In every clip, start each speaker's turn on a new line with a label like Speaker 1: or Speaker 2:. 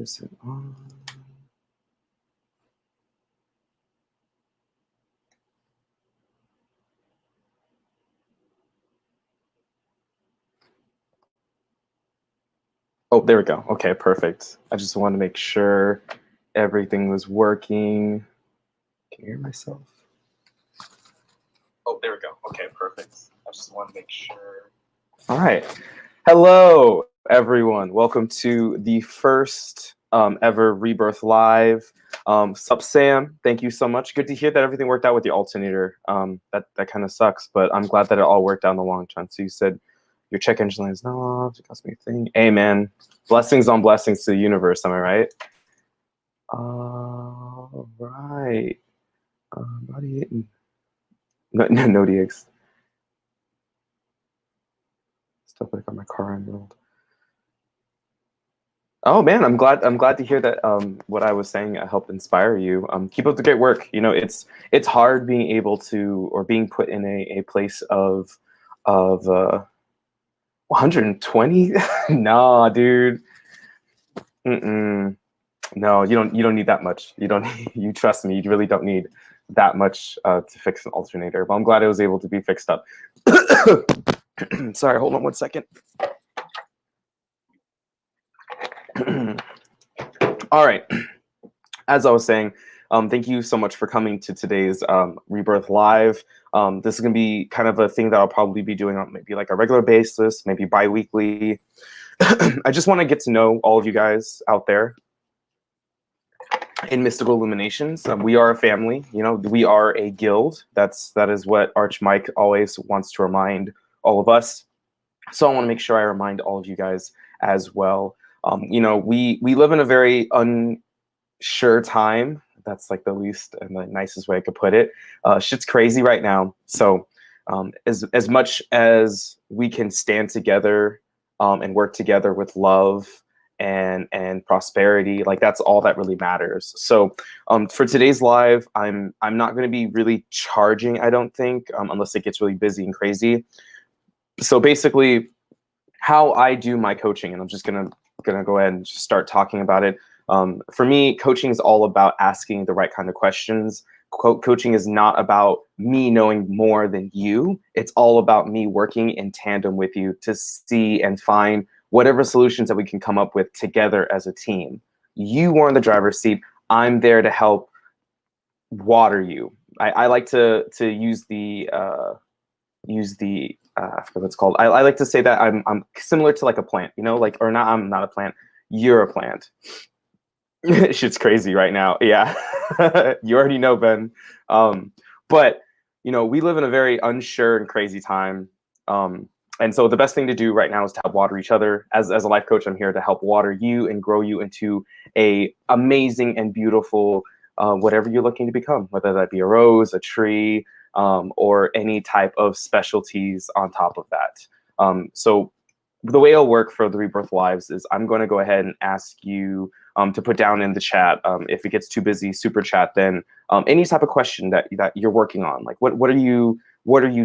Speaker 1: Is it on? Oh, there we go. Okay, perfect. I just wanted to make sure everything was working. Can you hear myself? Oh, there we go. Okay, perfect. I just want to make sure. All right. Hello, everyone. Welcome to the first ever Rebirth Live. Sup, Sam? Thank you so much. Good to hear that everything worked out with the alternator. That kind of sucks, but I'm glad that it all worked out in the long run. So you said your check engine light is not off. It cost me a thing. Amen. Blessings on blessings to the universe. Am I right? All right. Body hitting. No DX. Stuff like on my car and world. Oh man, I'm glad to hear that what I was saying helped inspire you. Keep up the great work. You know, it's hard being able to, or being put in a place of 120. Nah, dude. No, you don't need that much. You don't. You trust me. You really don't need that much to fix an alternator. But I'm glad it was able to be fixed up. Sorry, hold on 1 second. All right. As I was saying, thank you so much for coming to today's Rebirth Live. This is going to be kind of a thing that I'll probably be doing on maybe like a regular basis, maybe bi-weekly. I just want to get to know all of you guys out there in Mystical Illuminations. We are a family. You know, we are a guild. That is what Arch Mike always wants to remind all of us. So I want to make sure I remind all of you guys as well. You know, we live in a very unsure time. That's like the least and the nicest way I could put it. Shit's crazy right now. So as much as we can stand together and work together with love and prosperity, like that's all that really matters. So for today's live, I'm not going to be really charging, I don't think, unless it gets really busy and crazy. So basically, how I do my coaching, and I'm just gonna go ahead and just start talking about it. For me, coaching is all about asking the right kind of questions. Coaching is not about me knowing more than you. It's all about me working in tandem with you to see and find whatever solutions that we can come up with together as a team. You are in the driver's seat. I'm there to help water you. I like to use the I forget what it's called. I like to say that I'm similar to like a plant, you know, like, or not, I'm not a plant. You're a plant. Shit's crazy right now. Yeah. You already know, Ben. But you know, we live in a very unsure and crazy time. And so the best thing to do right now is to help water each other. As a life coach, I'm here to help water you and grow you into a amazing and beautiful whatever you're looking to become, whether that be a rose, a tree, or any type of specialties on top of that. So the way it'll work for the Rebirth Lives is I'm going to go ahead and ask you to put down in the chat, if it gets too busy, super chat, then any type of question that you're working on. Like what are you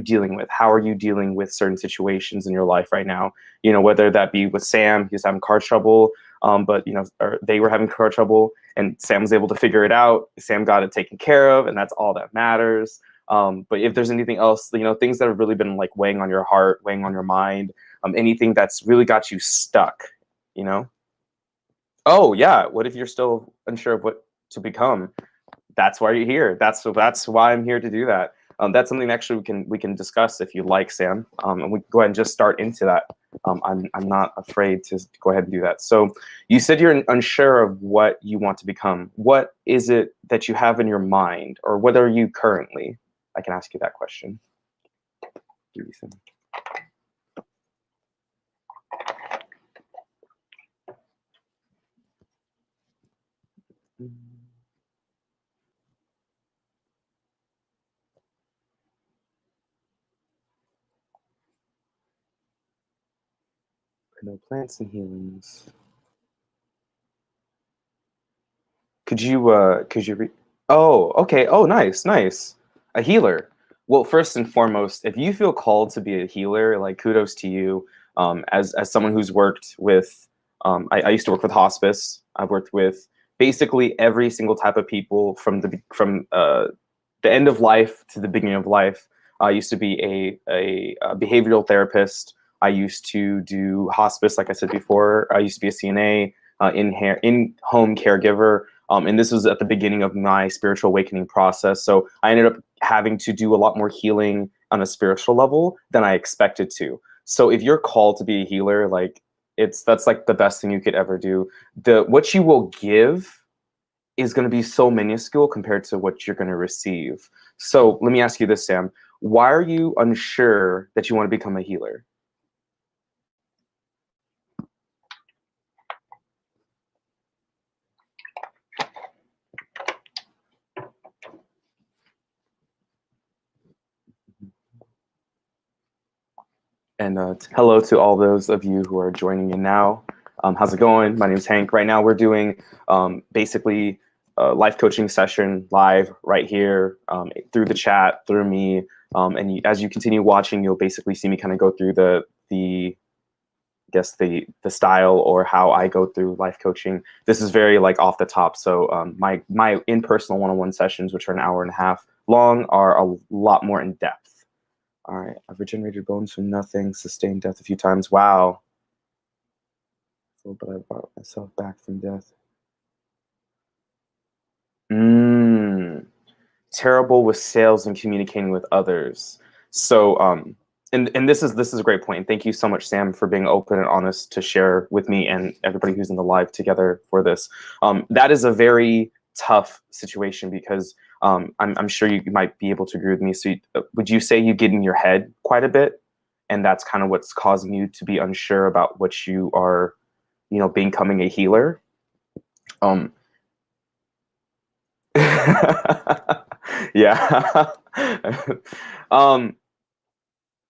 Speaker 1: dealing with? How are you dealing with certain situations in your life right now? You know, whether that be with Sam, he's having car trouble, but you know, or they were having car trouble and Sam was able to figure it out. Sam got it taken care of, and that's all that matters. But if there's anything else, you know, things that have really been like weighing on your heart, weighing on your mind, anything that's really got you stuck, you know? Oh yeah, what if you're still unsure of what to become? That's why you're here. That's why I'm here to do that. That's something actually we can discuss if you like, Sam. And we can go ahead and just start into that. I'm not afraid to go ahead and do that. So you said you're unsure of what you want to become. What is it that you have in your mind, or what are you currently? I can ask you that question. Give me some. No plants and healings. Could you read? Oh, okay. Oh, nice. A healer. Well, first and foremost, if you feel called to be a healer, like kudos to you. As someone who's worked with I used to work with hospice. I've worked with basically every single type of people from the end of life to the beginning of life. I used to be a behavioral therapist. I used to do hospice, like I said before. I used to be a CNA, in-home caregiver. And this was at the beginning of my spiritual awakening process. So I ended up having to do a lot more healing on a spiritual level than I expected to. So if you're called to be a healer, like that's like the best thing you could ever do. What you will give is going to be so minuscule compared to what you're going to receive. So let me ask you this, Sam. Why are you unsure that you want to become a healer? And hello to all those of you who are joining in now. How's it going? My name is Hank. Right now we're doing basically a life coaching session live right here through the chat, through me. As you continue watching, you'll basically see me kind of go through the style or how I go through life coaching. This is very like off the top. So my in-personal one-on-one sessions, which are an hour and a half long, are a lot more in depth. All right, I've regenerated bones from nothing, sustained death a few times. Wow. But I brought myself back from death. Terrible with sales and communicating with others. So, and this is a great point. Thank you so much, Sam, for being open and honest to share with me and everybody who's in the live together for this. That is a very tough situation because I'm sure you might be able to agree with me. So would you say you get in your head quite a bit? And that's kind of what's causing you to be unsure about what you are, becoming a healer? Yeah. All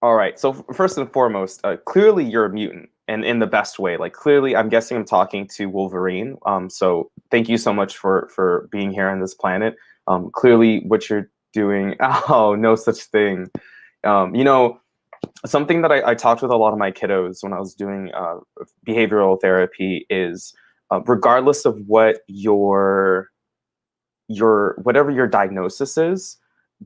Speaker 1: right. So first and foremost, clearly you're a mutant, and in the best way. Like clearly, I'm guessing I'm talking to Wolverine. So thank you so much for being here on this planet. Clearly, what you're doing. Oh, no such thing. Something that I talked with a lot of my kiddos when I was doing behavioral therapy is, regardless of what your whatever your diagnosis is,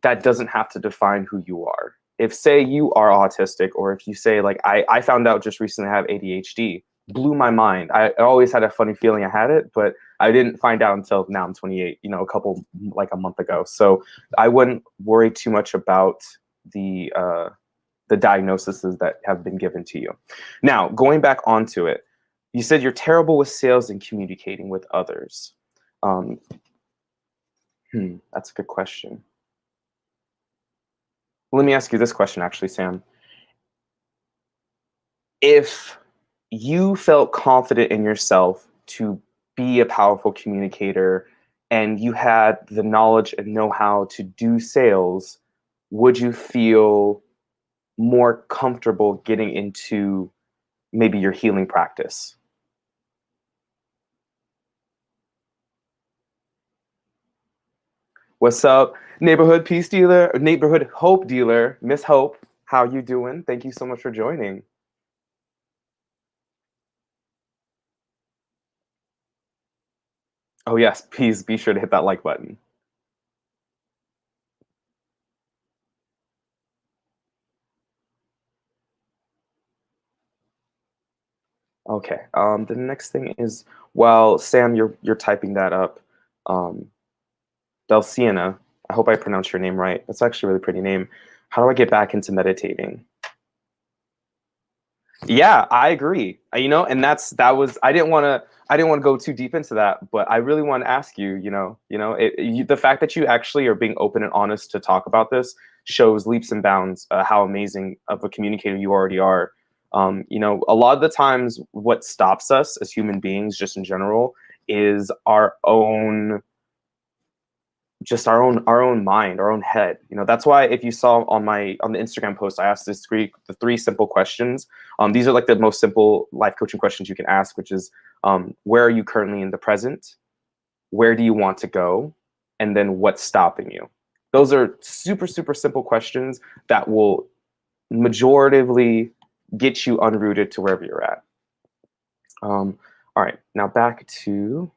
Speaker 1: that doesn't have to define who you are. If say you are autistic, or if you say like I found out just recently I have ADHD, blew my mind. I always had a funny feeling I had it, but I didn't find out until now I'm 28, a month ago. So I wouldn't worry too much about the diagnoses that have been given to you. Now, going back onto it, you said you're terrible with sales and communicating with others. That's a good question. Let me ask you this question, actually, Sam. If you felt confident in yourself to be a powerful communicator and you had the knowledge and know-how to do sales, would you feel more comfortable getting into maybe your healing practice? What's up, neighborhood peace dealer, neighborhood hope dealer, Miss Hope? How you doing? Thank you so much for joining. Oh yes, please be sure to hit that like button. Okay. The next thing is, while Sam, you're typing that up, um, Delciana. I hope I pronounced your name right. That's actually a really pretty name. How do I get back into meditating? Yeah, I agree. And I didn't want to go too deep into that, but I really want to ask you. The fact that you actually are being open and honest to talk about this shows leaps and bounds how amazing of a communicator you already are. A lot of the times, what stops us as human beings, just in general, is our own mind, our own head. That's why if you saw on the Instagram post, I asked the three simple questions. These are like the most simple life coaching questions you can ask, which is, where are you currently in the present? Where do you want to go? And then what's stopping you? Those are super, super simple questions that will majoritively get you unrooted to wherever you're at. All right, now back to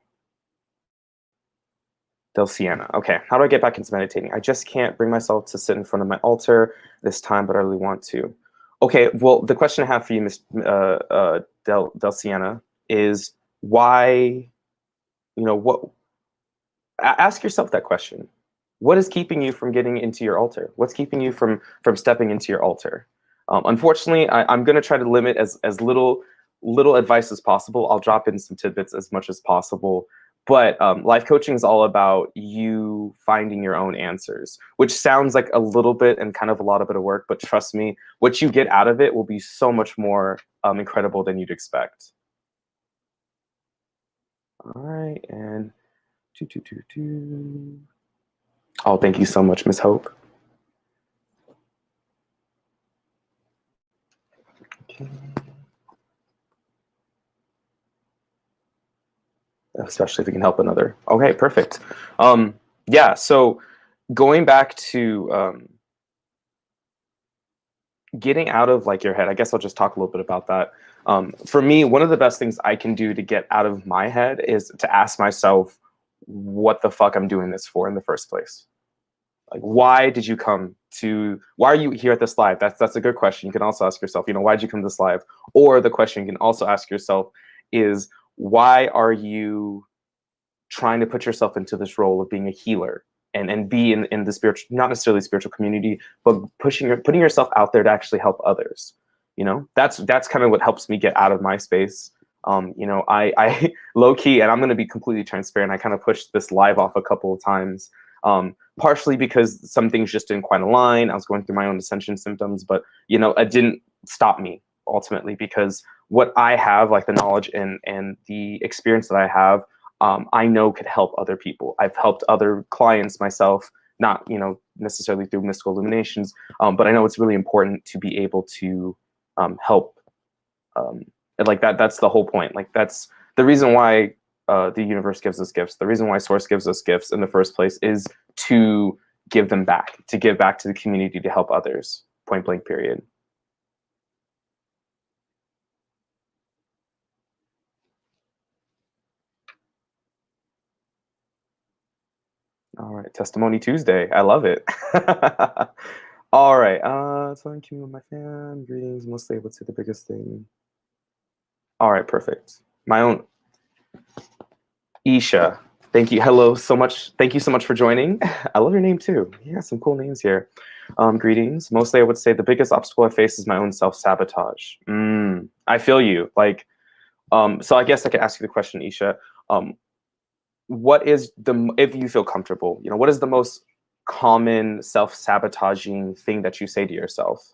Speaker 1: Delciana. Okay, how do I get back into meditating? I just can't bring myself to sit in front of my altar this time, but I really want to. Okay, well, the question I have for you, Miss Delciana, is why, what, ask yourself that question. What is keeping you from getting into your altar? What's keeping you from stepping into your altar? Unfortunately, I'm going to try to limit as little advice as possible. I'll drop in some tidbits as much as possible. But life coaching is all about you finding your own answers, which sounds like a little bit and kind of a lot of bit of work. But trust me, what you get out of it will be so much more incredible than you'd expect. All right, and oh, thank you so much, Miss Hope. Okay. Especially if we can help another. Okay, perfect. Yeah, so going back to getting out of like your head, I guess I'll just talk a little bit about that. For me, one of the best things I can do to get out of my head is to ask myself what the fuck I'm doing this for in the first place. Like, why did you come to, why are you here at this live? That's a good question. You can also ask yourself, why did you come to this live? Or the question you can also ask yourself is, why are you trying to put yourself into this role of being a healer and be in the spiritual, not necessarily spiritual community, but putting yourself out there to actually help others. That's kind of what helps me get out of my space. I low key, and I'm going to be completely transparent, I kind of pushed this live off a couple of times, partially because some things just didn't quite align. I was going through my own ascension symptoms, but it didn't stop me ultimately, because what I have, like the knowledge and the experience that I have, I know could help other people. I've helped other clients myself, not necessarily through mystical illuminations, but I know it's really important to be able to help. Like that's the whole point. Like that's the reason why the universe gives us gifts. The reason why Source gives us gifts in the first place is to give them back, to give back to the community, to help others. Point blank. Period. All right, Testimony Tuesday. I love it. All right, so I'm keeping with my fam. Greetings, mostly able to the biggest thing. All right, perfect. My own Isha. Thank you. Hello, so much. Thank you so much for joining. I love your name too. You got some cool names here. Greetings. Mostly, I would say the biggest obstacle I face is my own self-sabotage. I feel you. Like, so I guess I could ask you the question, Isha. What is if you feel comfortable, what is the most common self-sabotaging thing that you say to yourself?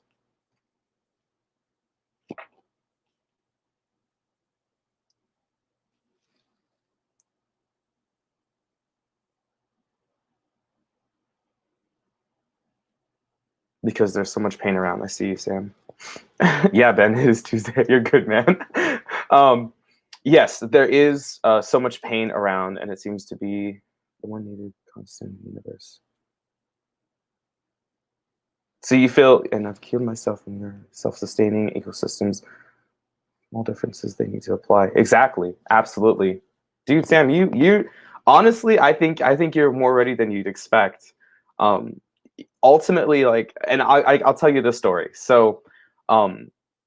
Speaker 1: Because there's so much pain around. I see you, Sam. Yeah, Ben, it is Tuesday. You're good, man. Yes, there is so much pain around, and it seems to be the one needed constant in the universe. So you feel, and I've killed myself in your self-sustaining ecosystems, small differences they need to apply. Exactly. Absolutely. Dude, Sam, you honestly, I think you're more ready than you'd expect. Um, Ultimately, like, and I'll tell you this story. So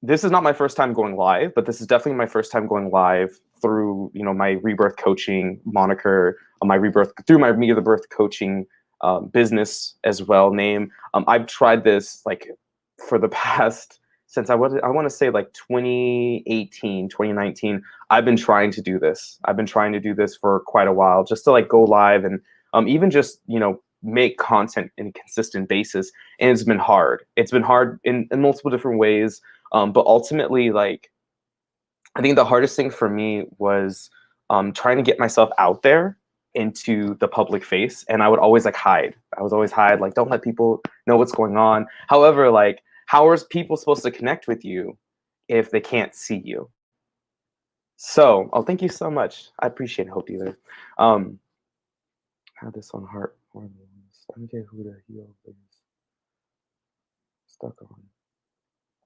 Speaker 1: this is not my first time going live, but this is definitely my first time going live through my rebirth coaching moniker, my rebirth through my Meet the Birth coaching business as well name. I've tried this like for the past, since I want to say like 2018, 2019. I've been trying to do this. I've been trying to do this for quite a while, just to like go live and even just make content in a consistent basis. And it's been hard. It's been hard in multiple different ways. But ultimately, like, I think the hardest thing for me was trying to get myself out there into the public face. And I would always like hide. I was always hide, like, don't let people know what's going on. However, like, how are people supposed to connect with you if they can't see you? So, oh, thank you so much. I appreciate it, Hope Dealer. Had this on heart. I forget who the heal is stuck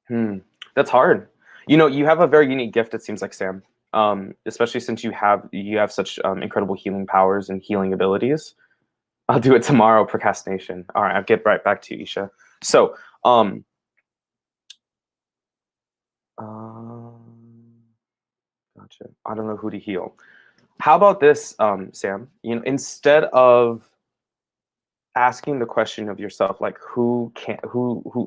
Speaker 1: on. That's hard. You have a very unique gift, it seems like, Sam. especially since you have such incredible healing powers and healing abilities. I'll do it tomorrow. Procrastination. All right, I'll get right back to you, Isha. So, gotcha. I don't know who to heal. How about this, Sam? Instead of asking the question of yourself, like who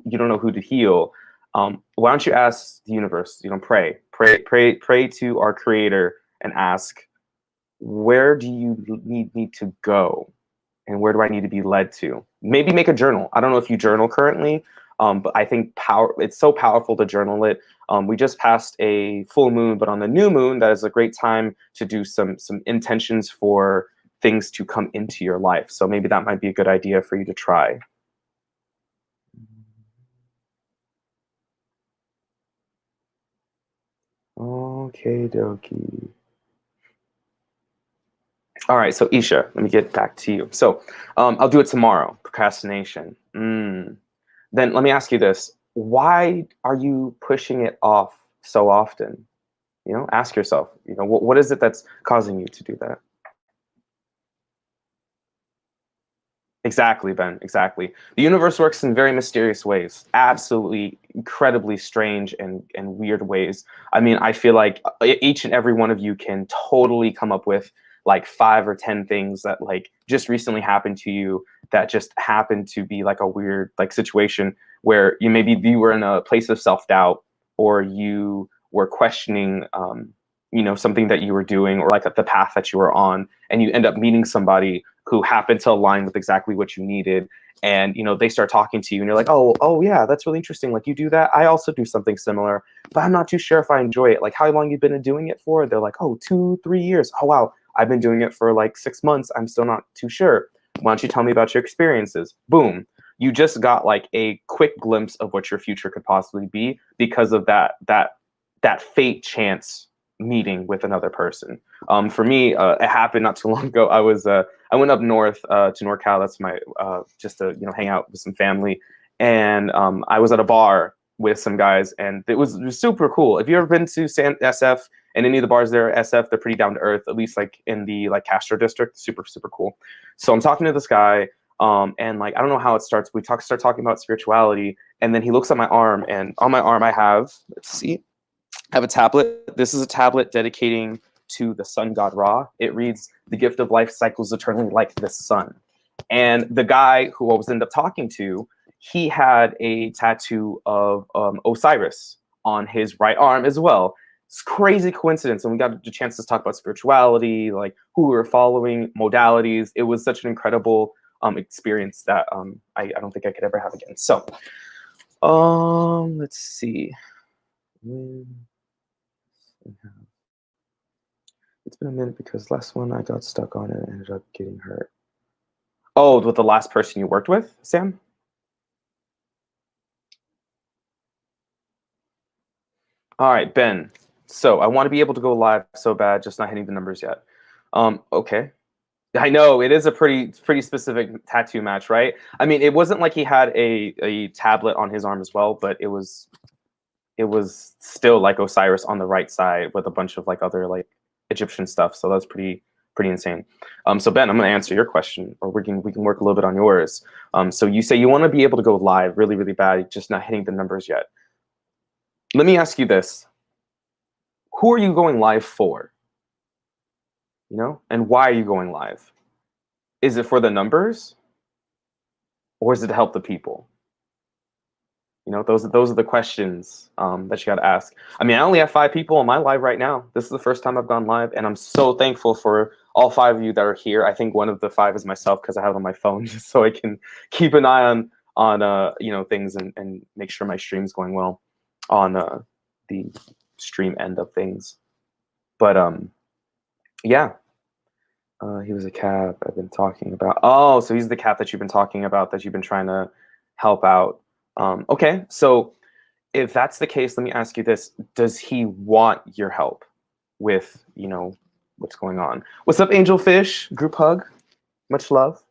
Speaker 1: you don't know who to heal, why don't you ask the universe? Pray to our Creator and ask, where do you need me to go, and where do I need to be led to? Maybe make a journal. I don't know if you journal currently, but I think it's so powerful to journal it. We just passed a full moon, but on the new moon, that is a great time to do some intentions for things to come into your life. So maybe that might be a good idea for you to try. Okay, dokie. All right, so Isha, let me get back to you. So I'll do it tomorrow. Procrastination. Then let me ask you this. Why are you pushing it off so often? Ask yourself, what is it that's causing you to do that? Exactly, Ben. Exactly. The universe works in very mysterious ways, absolutely incredibly strange and weird ways. I mean, I feel like each and every one of you can totally come up with like 5 or 10 things that like just recently happened to you that just happened to be like a weird like situation where you were in a place of self-doubt, or you were questioning something that you were doing, or like the path that you were on, and you end up meeting somebody who happened to align with exactly what you needed, and they start talking to you and you're like, oh yeah, that's really interesting, like you do that, I also do something similar, but I'm not too sure if I enjoy it. Like, how long you've been doing it for? They're like, oh, 2-3 years. Oh wow, I've been doing it for like 6 months, I'm still not too sure. Why don't you tell me about your experiences? Boom, you just got like a quick glimpse of what your future could possibly be because of that fate chance meeting with another person. For me, it happened not too long ago. I went up north to NorCal. That's my just to hang out with some family, and I was at a bar with some guys, and it was super cool. If you ever been to SF and any of the bars there, SF, they're pretty down to earth. At least like in the like Castro district, super super cool. So I'm talking to this guy, and like I don't know how it starts. We start talking about spirituality, and then he looks at my arm, and on my arm I have, let's see, I have a tablet. This is a tablet dedicating to the sun god Ra. It reads, "The gift of life cycles eternally like the sun." And the guy who I was ended up talking to, he had a tattoo of Osiris on his right arm as well. It's crazy coincidence. And we got the chance to talk about spirituality, like who we were following, modalities. It was such an incredible experience that I don't think I could ever have again. So let's see. It's been a minute because last one I got stuck on it and ended up getting hurt. Oh, with the last person you worked with, Sam? All right, Ben. So I want to be able to go live so bad, just not hitting the numbers yet. Okay. I know it is a pretty specific tattoo match, right? I mean, it wasn't like he had a tablet on his arm as well, but it was still like Osiris on the right side with a bunch of like other like Egyptian stuff. So that's pretty insane. So Ben, I'm going to answer your question, or we can work a little bit on yours. So you say you want to be able to go live really really bad, just not hitting the numbers yet. Let me ask you this: who are you going live for? And why are you going live? Is it for the numbers, or is it to help the people? Those are the questions that you got to ask. I mean, I only have 5 people on my live right now. This is the first time I've gone live, and I'm so thankful for all 5 of you that are here. I think one of the 5 is myself because I have it on my phone just so I can keep an eye on things and make sure my stream's going well on the stream end of things. But yeah, he was a cap I've been talking about. Oh, so he's the cap that you've been talking about, that you've been trying to help out. Okay, so if that's the case, let me ask you this: does he want your help with what's going on? What's up, Angelfish? Group hug, much love.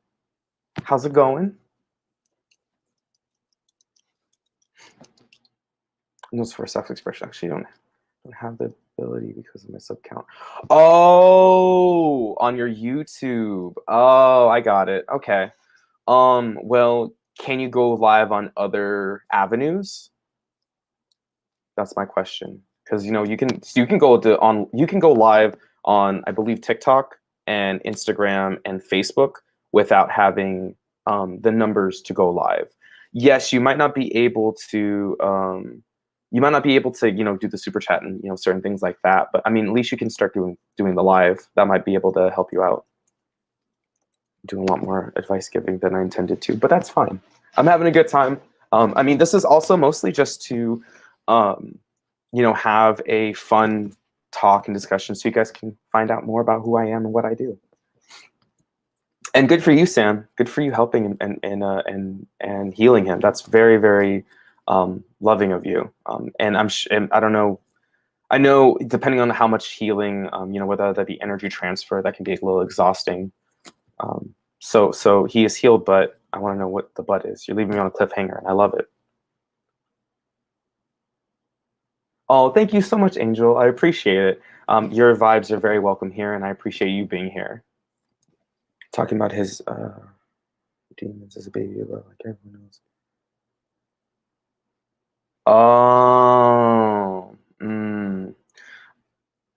Speaker 1: How's it going? Notes for self-expression. Actually, don't have the ability because of my sub count. Oh, on your YouTube. Oh, I got it. Okay. Well, can you go live on other avenues? That's my question. Because you can go live on, I believe, TikTok and Instagram and Facebook without having the numbers to go live. Yes, you might not be able to do the super chat and certain things like that. But I mean, at least you can start doing the live. That might be able to help you out. Doing a lot more advice giving than I intended to, but that's fine. I'm having a good time. I mean, this is also mostly just to have a fun talk and discussion so you guys can find out more about who I am and what I do. And good for you, Sam. Good for you helping and healing him. That's very, very loving of you. And I don't know. I know depending on how much healing, whether that be energy transfer, that can be a little exhausting. So he is healed, but I want to know what the but is. You're leaving me on a cliffhanger, and I love it. Oh, thank you so much, Angel. I appreciate it. Your vibes are very welcome here, and I appreciate you being here. Talking about his demons as a baby, like everyone else. Oh,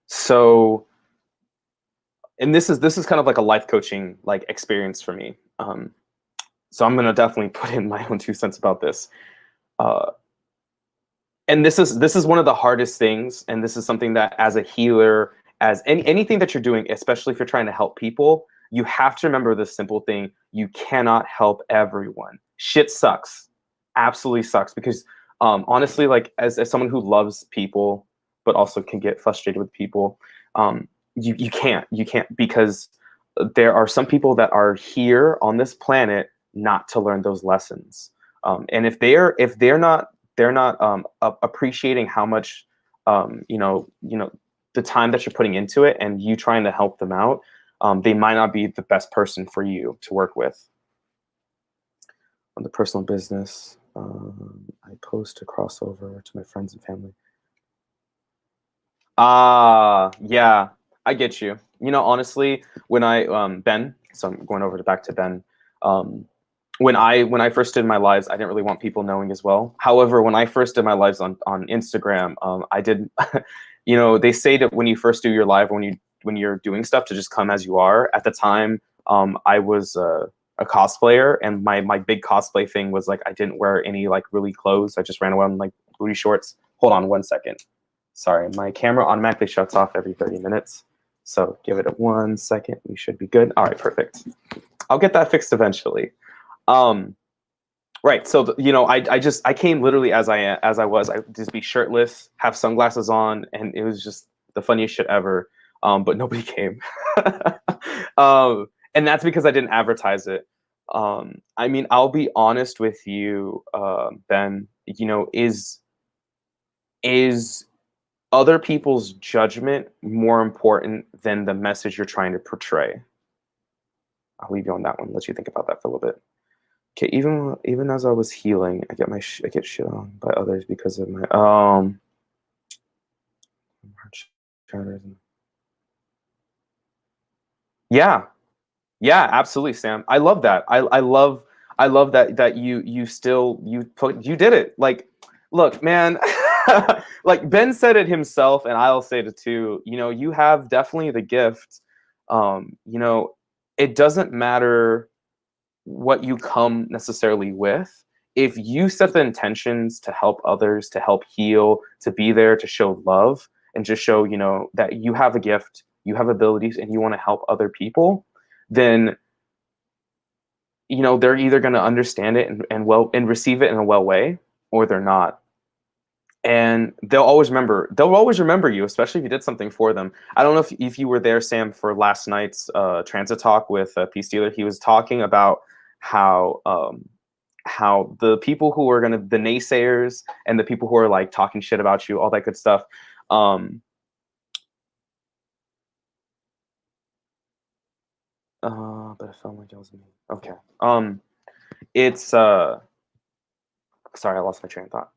Speaker 1: so, and this is kind of like a life coaching like experience for me. So I'm gonna definitely put in my own 2 cents about this. And this is one of the hardest things, and this is something that as a healer, as anything that you're doing, especially if you're trying to help people, you have to remember this simple thing: you cannot help everyone. Shit sucks, absolutely sucks, because honestly, like as someone who loves people but also can get frustrated with people, you can't, because there are some people that are here on this planet not to learn those lessons. And if they're not appreciating how much the time that you're putting into it and you trying to help them out, they might not be the best person for you to work with. On the personal business, I post a crossover to my friends and family. Yeah, I get you. Honestly, when I Ben, so I'm going over back to Ben. When I first did my lives, I didn't really want people knowing as well. However, when I first did my lives on Instagram, I did. They say that when you first do your live, when you're doing stuff, to just come as you are. At the time, I was a cosplayer, and my big cosplay thing was like I didn't wear any like really clothes. I just ran around in like booty shorts. Hold on 1 second. Sorry, my camera automatically shuts off every 30 minutes. So give it 1 second. We should be good. All right, perfect. I'll get that fixed eventually. Right. So I came literally as I was. I would just be shirtless, have sunglasses on, and it was just the funniest shit ever. But nobody came. And that's because I didn't advertise it. I mean, I'll be honest with you, Ben. Is other people's judgment more important than the message you're trying to portray? I'll leave you on that one. Let you think about that for a little bit. Okay, even as I was healing, I get shit on by others because of my yeah, yeah, absolutely, Sam. I love that. I love that you did it. Like, look, man, like Ben said it himself, and I'll say it too. You have definitely the gift. It doesn't matter what you come necessarily with. If you set the intentions to help others, to help heal, to be there, to show love, and just show, that you have a gift, you have abilities, and you want to help other people, then they're either going to understand it and receive it in a well way, or they're not. And they'll always remember you, especially if you did something for them. I don't know if you were there, Sam, for last night's transit talk with Peace Dealer. He was talking about how the people who are the naysayers and the people who are like talking shit about you, all that good stuff. But I felt like it was me. Okay. It's sorry, I lost my train of thought.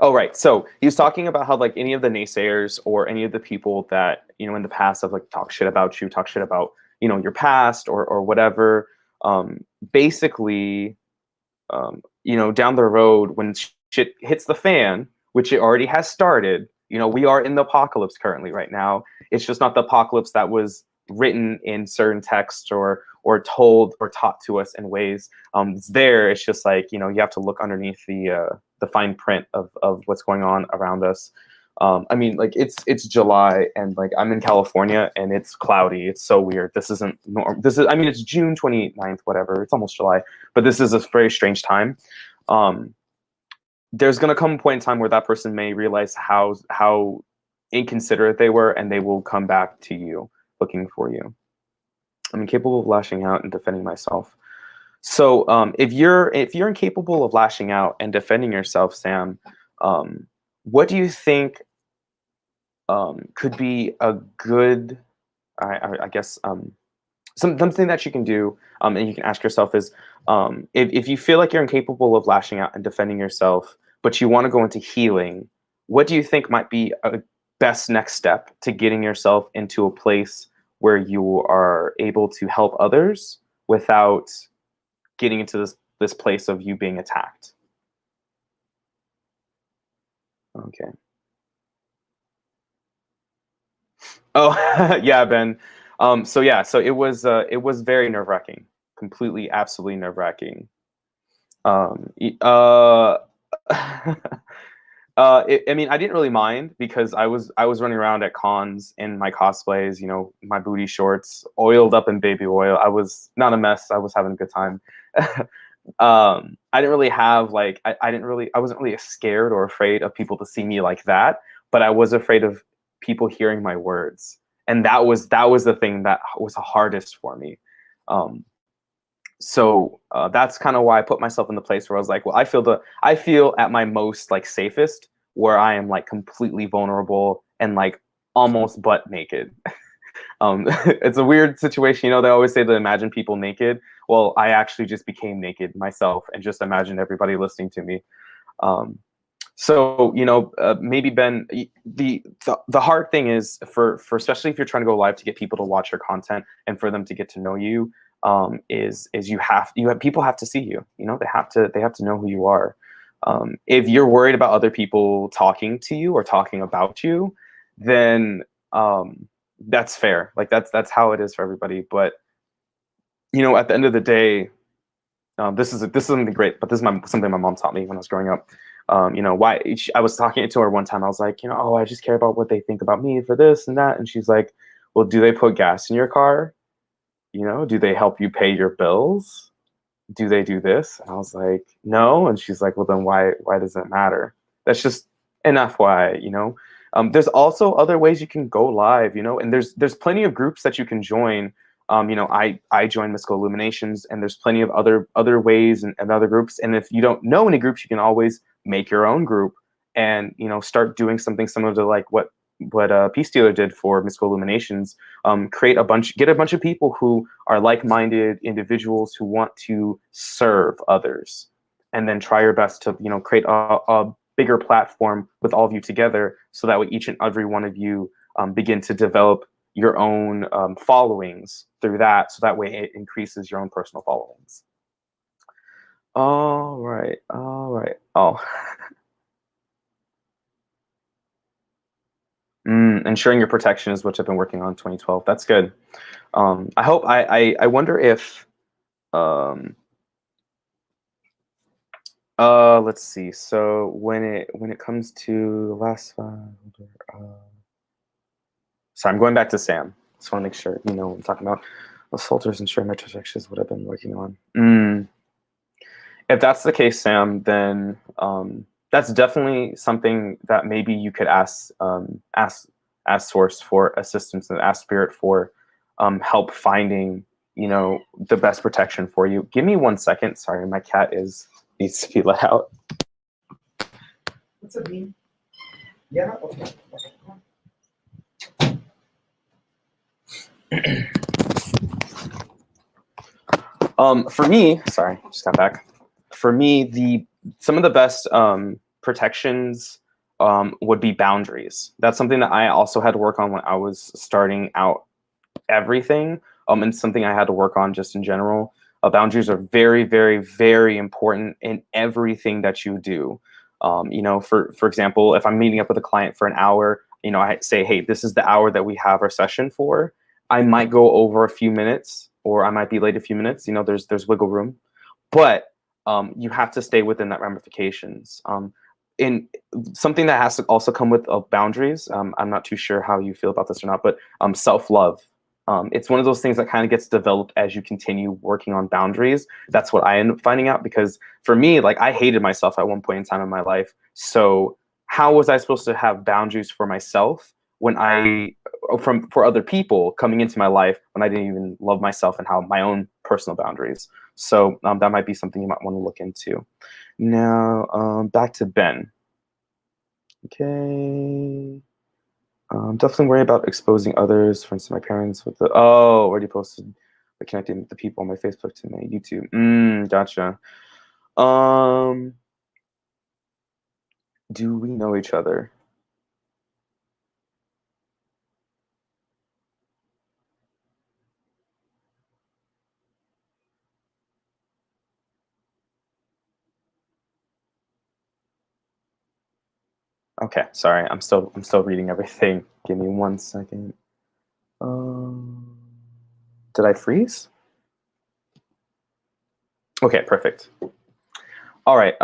Speaker 1: Oh, right. So he was talking about how like any of the naysayers or any of the people that, in the past have like talk shit about you, talk shit about, your past or whatever. Basically, down the road when shit hits the fan, which it already has started, we are in the apocalypse currently right now. It's just not the apocalypse that was written in certain texts or told or taught to us in ways. It's there. It's just like, you have to look underneath the fine print of what's going on around us. I mean, like it's July and like I'm in California and it's cloudy. It's so weird. This isn't norm. I mean, it's June 29th, whatever. It's almost July, but this is a very strange time. There's going to come a point in time where that person may realize how inconsiderate they were, and they will come back to you looking for you. I'm incapable of lashing out and defending myself. So if you're incapable of lashing out and defending yourself, Sam, what do you think could be a good, I guess, something that you can do, and you can ask yourself is, if you feel like you're incapable of lashing out and defending yourself, but you want to go into healing, what do you think might be a best next step to getting yourself into a place where you are able to help others without getting into this place of you being attacked? Okay. Oh, yeah, Ben. So it was very nerve-wracking, completely, absolutely nerve-wracking. Um, y- uh, I mean, I didn't really mind because I was running around at cons in my cosplays, my booty shorts, oiled up in baby oil. I was not a mess. I was having a good time. I didn't really have like I wasn't really scared or afraid of people to see me like that, but I was afraid of people hearing my words, and that was the thing that was the hardest for me. Um, so that's kind of why I put myself in the place where I was like, well, I feel at my most like safest where I am like completely vulnerable and like almost butt naked. It's a weird situation. They always say to imagine people naked. Well, I actually just became naked myself and just imagined everybody listening to me. Um, so maybe Ben, the hard thing is for especially if you're trying to go live to get people to watch your content and for them to get to know you, is you have people have to see you. They have to know who you are. If you're worried about other people talking to you or talking about you, then that's fair. Like that's how it is for everybody. But at the end of the day, this is something great. But this is something my mom taught me when I was growing up. Why I was talking to her one time. I was like, oh, I just care about what they think about me for this and that. And she's like, well, do they put gas in your car? Do they help you pay your bills? Do they do this? And I was like, no. And she's like, well, then why does it matter? That's just an FYI. There's also other ways you can go live, and there's plenty of groups that you can join. I joined Mystical Illuminations, and there's plenty of other ways and other groups. And if you don't know any groups, you can always make your own group and start doing something similar to like what Peace Dealer did for Mystical Illuminations. Get a bunch of people who are like-minded individuals who want to serve others, and then try your best to create a bigger platform with all of you together, so that way each and every one of you begin to develop your own followings through that, so that way it increases your own personal followings. All right. Oh. Ensuring your protection is what I've been working on in 2012. That's good. I hope I wonder if let's see. So when it comes to the last one, sorry, I'm going back to Sam. Just want to make sure what I'm talking about. Assaulters ensuring my protection is what I've been working on. If that's the case, Sam, then that's definitely something that maybe you could ask Source for assistance and ask Spirit for help finding the best protection for you. Give me 1 second. Sorry, my cat needs to be let out.
Speaker 2: What's up, Bean? Yeah. Okay.
Speaker 1: For me, sorry, just got back. For me, some of the best protections would be boundaries. That's something that I also had to work on when I was starting out everything, and something I had to work on just in general. Boundaries are very, very, very important in everything that you do. You know, for example, if I'm meeting up with a client for an hour, you know, I say, hey, this is the hour that we have our session for. I might go over a few minutes, or I might be late a few minutes. You know, there's wiggle room, but you have to stay within that ramifications. In something that has to also come with boundaries. I'm not too sure how you feel about this or not, but self-love. It's one of those things that kind of gets developed as you continue working on boundaries. That's what I end up finding out, because for me, like, I hated myself at one point in time in my life. So how was I supposed to have boundaries for myself when for other people coming into my life when I didn't even love myself and have my own personal boundaries? So that might be something you might want to look into. Now, back to Ben. Okay. Definitely worry about exposing others, for instance, my parents with the, oh, already posted by connecting with the people on my Facebook to my YouTube. Gotcha. Do we know each other? Okay, sorry, I'm still reading everything. Give me 1 second. Did I freeze? Okay, perfect. All right.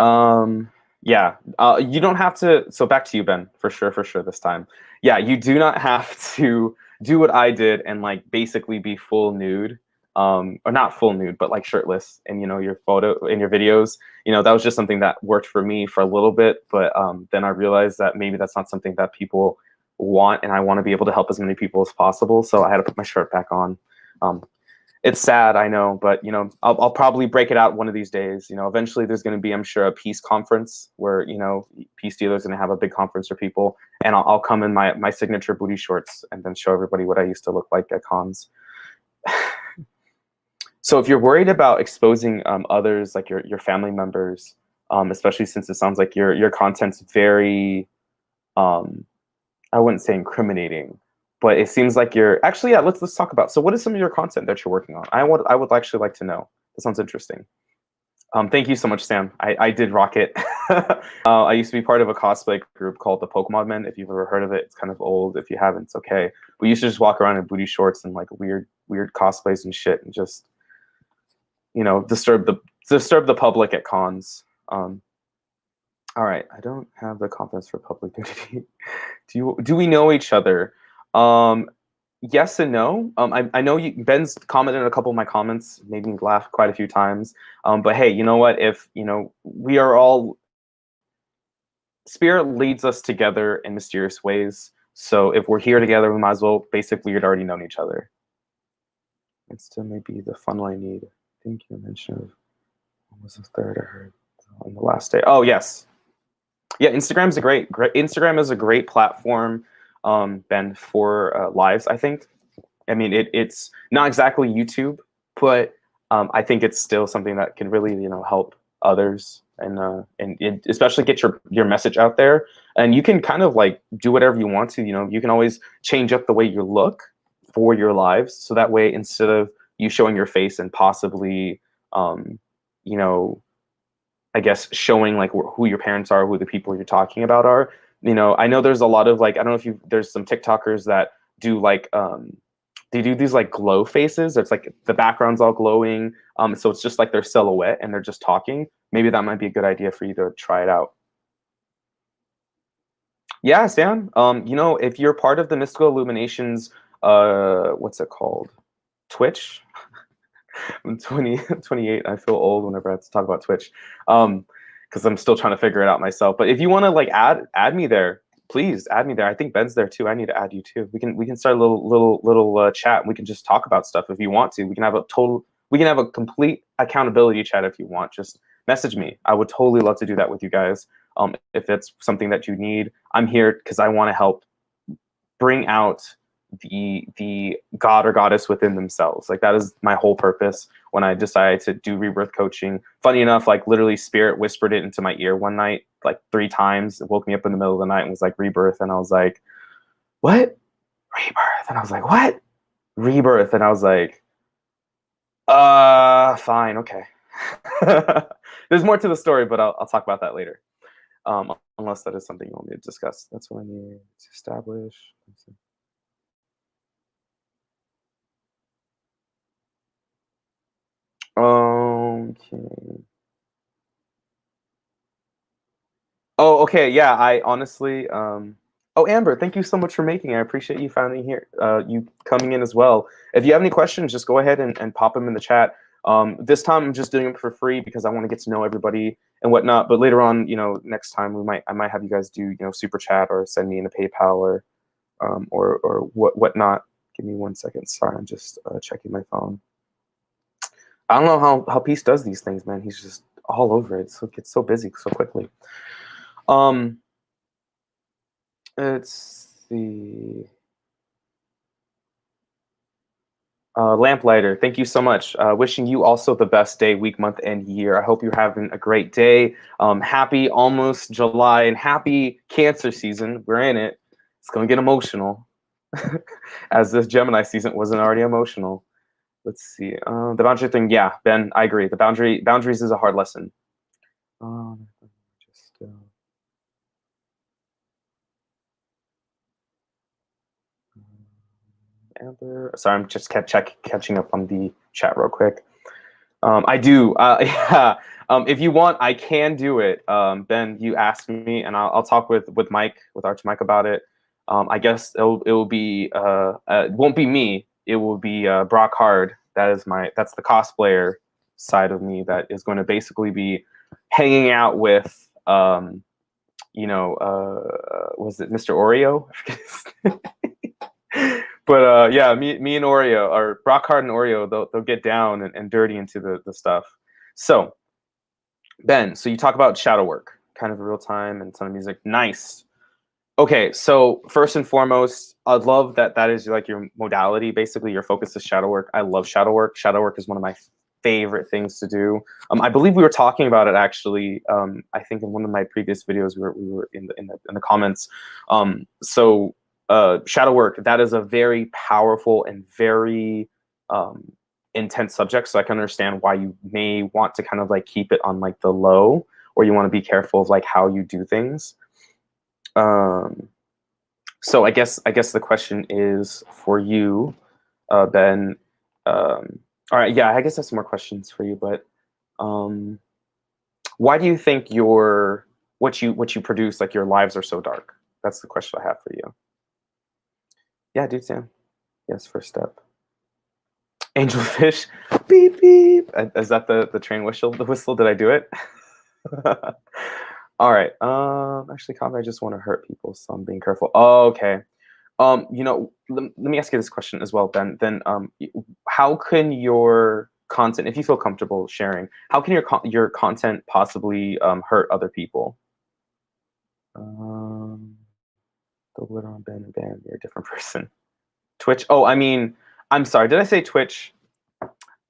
Speaker 1: Yeah. You don't have to. So back to you, Ben. For sure this time. Yeah, you do not have to do what I did and like basically be full nude, or not full nude, but like shirtless, and you know, your photo in your videos. You know, that was just something that worked for me for a little bit, but then I realized that maybe that's not something that people want, and I want to be able to help as many people as possible. So I had to put my shirt back on. Um, it's sad, I know, but you know, I'll probably break it out one of these days. You know, eventually there's going to be, I'm sure, a peace conference where, you know, Peace Dealer's going to have a big conference for people, and I'll come in my signature booty shorts and then show everybody what I used to look like at cons. So if you're worried about exposing others, like your family members, especially since it sounds like your content's very, I wouldn't say incriminating, but it seems like you're actually, yeah, let's talk about, so what is some of your content that you're working on? I would actually like to know. That sounds interesting. Thank you so much, Sam. I did rock it. I used to be part of a cosplay group called the Pokemon Men. If you've ever heard of it, it's kind of old. If you haven't, it's okay. We used to just walk around in booty shorts and like weird cosplays and shit, and just, you know, disturb the public at cons. All right, I don't have the confidence for public nudity. Do we know each other? Yes and no. I know Ben's commented in a couple of my comments, made me laugh quite a few times. But hey, you know what? If you know, we are all, spirit leads us together in mysterious ways. So if we're here together, we might as well basically you'd already known each other. It's still maybe the funnel I need. I think you mentioned what was the third I heard on the last day. Oh yes. Yeah, Instagram's a great Instagram is a great platform, Ben, for lives, I think. I mean, it's not exactly YouTube, but I think it's still something that can really, you know, help others, and especially get your message out there. And you can kind of like do whatever you want to. You know, you can always change up the way you look for your lives, so that way instead of you showing your face and possibly, you know, I guess showing like who your parents are, who the people you're talking about are. You know, I know there's a lot of like, I don't know if there's some TikTokers that do like they do these like glow faces. It's like the background's all glowing. So it's just like their silhouette and they're just talking. Maybe that might be a good idea for you to try it out. Yeah, Stan. You know, if you're part of the Mystical Illuminations, what's it called? Twitch. I'm 28. I feel old whenever I have to talk about Twitch, because I'm still trying to figure it out myself. But if you want to like add me there, please add me there. I think Ben's there too. I need to add you too. We can start a little chat. And we can just talk about stuff if you want to. We can have a complete accountability chat if you want. Just message me. I would totally love to do that with you guys. If it's something that you need, I'm here because I want to help bring out the god or goddess within themselves. Like that is my whole purpose when I decided to do rebirth coaching. Funny enough, like literally spirit whispered it into my ear one night, like 3 times. It woke me up in the middle of the night and was like rebirth, and I was like, what? Rebirth. And I was like, what? Rebirth. And I was like, fine, okay. There's more to the story, but I'll talk about that later. Unless that is something you want me to discuss. That's what I need to establish. Okay. Oh, okay. Yeah, I honestly, oh, Amber, thank you so much for making it. I appreciate you finding here, you coming in as well. If you have any questions, just go ahead and pop them in the chat. This time I'm just doing it for free because I want to get to know everybody and whatnot. But later on, next time I might have you guys do, super chat or send me in a PayPal or whatnot. Give me 1 second. Sorry, I'm just checking my phone. I don't know how Peace does these things, man. He's just all over it. So it gets so busy so quickly. Let's see. Lamplighter, thank you so much. Wishing you also the best day, week, month, and year. I hope you're having a great day. Happy almost July and happy Cancer season. We're in it. It's gonna get emotional, as this Gemini season wasn't already emotional. Let's see. The boundary thing, yeah, Ben, I agree. The boundaries is a hard lesson. Amber, sorry, I'm just catching up on the chat real quick. I do. Yeah. If you want, I can do it. Ben, you asked me, and I'll talk with Mike, with Arch Mike about it. I guess it will be it won't be me. It will be Brock Hard. That's the cosplayer side of me that is going to basically be hanging out with was it Mr. Oreo? But yeah, me and Oreo, or Brock Hard and Oreo, they'll get down and dirty into the stuff. So Ben, so you talk about shadow work, kind of real time and ton of music. Nice. Okay, so first and foremost, I love that is like your modality. Basically, your focus is shadow work. I love shadow work. Shadow work is one of my favorite things to do. I believe we were talking about it actually. I think in one of my previous videos, we were in the comments. So shadow work, that is a very powerful and very intense subject. So I can understand why you may want to kind of like keep it on like the low, or you want to be careful of like how you do things. So I guess the question is for you, Ben. All right, yeah, I guess I have some more questions for you, but why do you think what you produce, like your lives are so dark? That's the question I have for you. Yeah, dude, Sam. Yes, first step. Angelfish. Beep beep. Is that the train whistle? The whistle? Did I do it? All right. Actually, combat, I just want to hurt people, so I'm being careful. Oh, okay. Let me ask you this question as well, Ben. Then, how can your content, if you feel comfortable sharing, how can your content possibly hurt other people? The glitter on Ben and Ben, you're a different person. Twitch. Oh, I mean, I'm sorry. Did I say Twitch?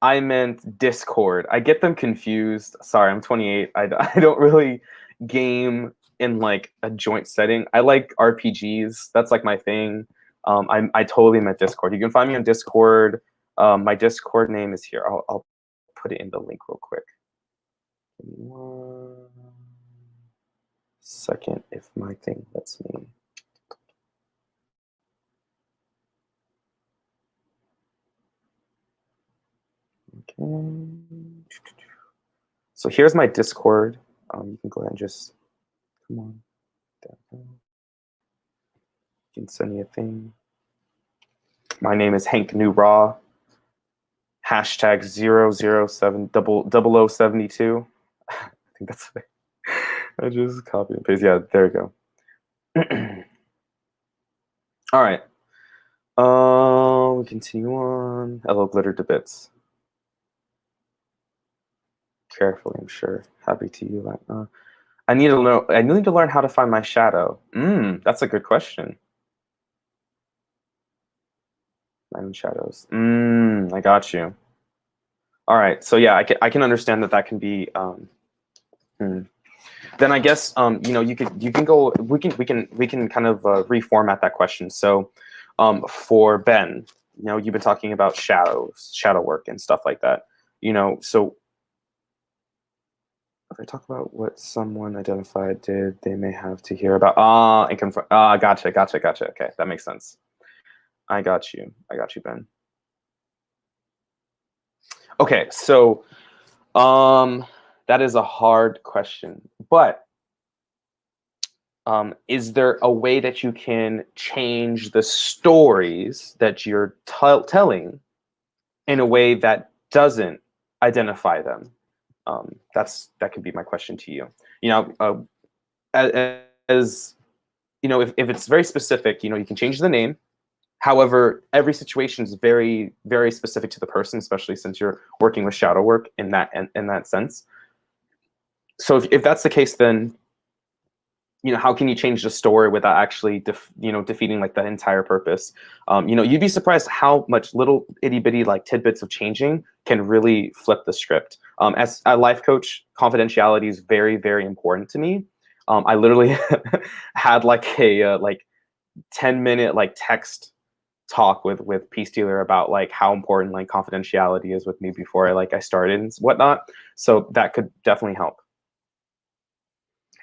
Speaker 1: I meant Discord. I get them confused. Sorry, I'm 28. I don't really game in like a joint setting. I like RPGs. That's like my thing. I totally meant Discord. You can find me on Discord. My Discord name is here. I'll put it in the link real quick. Give me 1 second if my thing lets me. Okay. So here's my Discord. You can go ahead and just come on. You can send me a thing. My name is Hank New Raw. Hashtag 007 0072. I think that's it. I just copy and paste. Yeah, there we go. All right. We continue on. Hello, glitter to bits. Carefully, I'm sure. Happy to you. I need to learn how to find my shadow. That's a good question. Random shadows. I got you. All right. So yeah, I can understand that that can be. Then I guess you can go. We can kind of reformat that question. So for Ben, you've been talking about shadow work and stuff like that. So if I talk about what someone identified did, they may have to hear about and confront. Gotcha. Okay, that makes sense. I got you, Ben. Okay, so that is a hard question, but is there a way that you can change the stories that you're telling in a way that doesn't identify them? That could be my question to you. As if it's very specific, you can change the name. However, every situation is very, very specific to the person, especially since you're working with shadow work in that sense. So if that's the case, then how can you change the story without actually defeating like the entire purpose? You'd be surprised how much little itty bitty like tidbits of changing can really flip the script. As a life coach, confidentiality is very, very important to me. I literally had like a 10-minute like text talk with Peace Dealer about like how important like confidentiality is with me before I started and whatnot. So that could definitely help.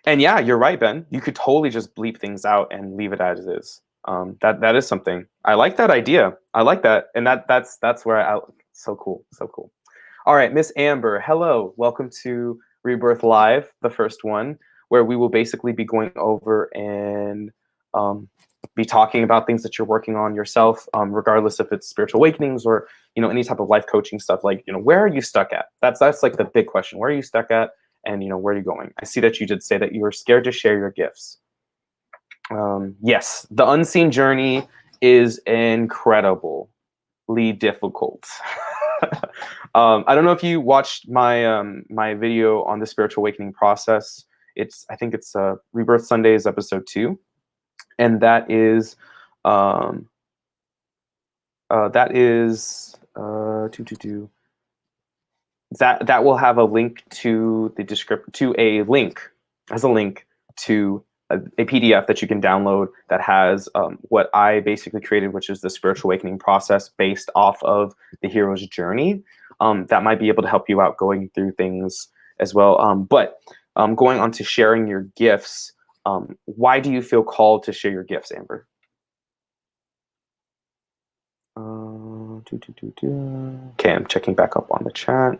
Speaker 1: And yeah, you're right, Ben. You could totally just bleep things out and leave it as is. That is something. I like that idea. I like that, and that's where so cool, so cool. All right, Miss Amber, hello, welcome to Rebirth Live, the first one, where we will basically be going over and be talking about things that you're working on yourself, regardless if it's spiritual awakenings or any type of life coaching stuff. Like where are you stuck at? That's like the big question. Where are you stuck at? And where are you going? I see that you did say that you were scared to share your gifts. Yes, the unseen journey is incredibly difficult. I don't know if you watched my my video on the spiritual awakening process. I think it's Rebirth Sundays episode 2, and that is that will have a link to the description, to a link as a link to a PDF that you can download that has what I basically created, which is the spiritual awakening process based off of the hero's journey. That might be able to help you out going through things as well. But going on to sharing your gifts, why do you feel called to share your gifts, Amber? Okay, I'm checking back up on the chat.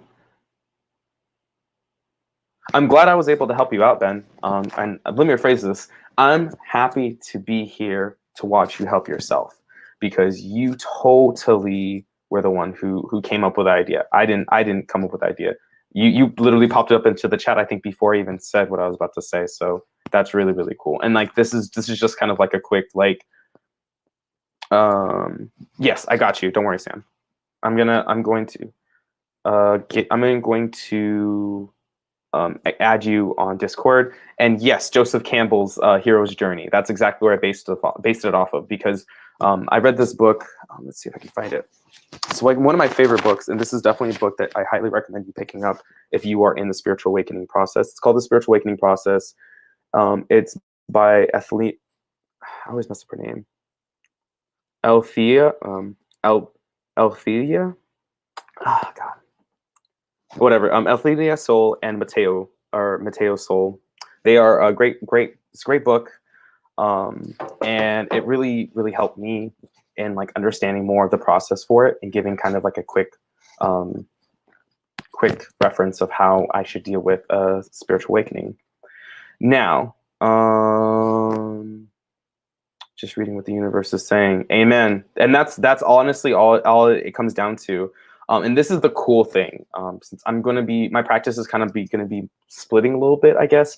Speaker 1: I'm glad I was able to help you out, Ben. And let me rephrase this. I'm happy to be here to watch you help yourself, because you totally were the one who came up with the idea. I didn't come up with the idea. You literally popped up into the chat, I think, before I even said what I was about to say. So that's really, really cool. And like this is just kind of like a quick like yes, I got you. Don't worry, Sam. I'm going to add you on Discord. And yes, Joseph Campbell's Hero's Journey. That's exactly where I based it off of, because I read this book. Let's see if I can find it. So like one of my favorite books, and this is definitely a book that I highly recommend you picking up if you are in the spiritual awakening process. It's called The Spiritual Awakening Process. It's by Ethel. I always mess up her name. Althea. Althea. Oh God. Whatever. Althea Soul and Mateo Soul. They are a it's a great book. And it really, really helped me in like understanding more of the process for it and giving kind of like a quick reference of how I should deal with a spiritual awakening. Now, just reading what the universe is saying. Amen. And that's honestly all it comes down to. And this is the cool thing. Since my practice is kind of going to be splitting a little bit, I guess.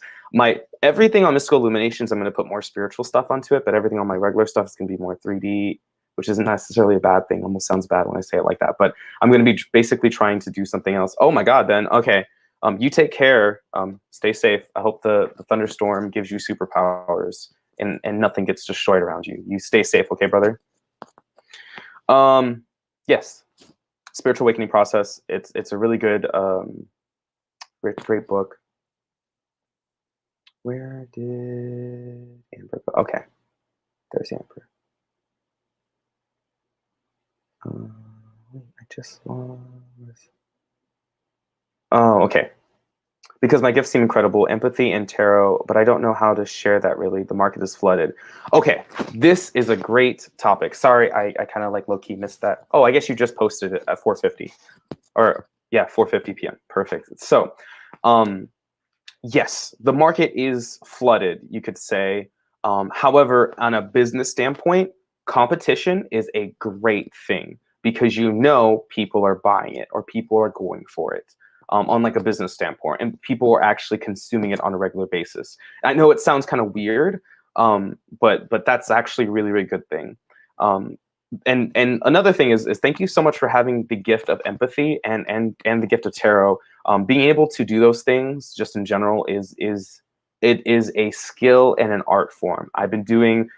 Speaker 1: Everything on Mystical Illuminations, I'm going to put more spiritual stuff onto it, but everything on my regular stuff is going to be more 3D, which isn't necessarily a bad thing. Almost sounds bad when I say it like that. But I'm going to be basically trying to do something else. Oh my God, Ben. Okay. You take care. Stay safe. I hope the thunderstorm gives you superpowers and nothing gets destroyed around you. You stay safe, okay, brother? Yes, Spiritual Awakening Process. It's a really good, great book. Where did Amber go? Okay, there's Amber. I just lost. Oh, okay. Because my gifts seem incredible, empathy and tarot, but I don't know how to share that really. The market is flooded. Okay, this is a great topic. Sorry, I kind of like low-key missed that. Oh, I guess you just posted it at 4:50. Or yeah, 4:50 p.m. Perfect. So, yes, the market is flooded, you could say. However, on a business standpoint, competition is a great thing because you know people are buying it or people are going for it. On like a business standpoint, and people are actually consuming it on a regular basis. I know it sounds kind of weird, but that's actually a really good thing. Um, and another thing is thank you so much for having the gift of empathy and the gift of tarot. Being able to do those things just in general is it is a skill and an art form. I do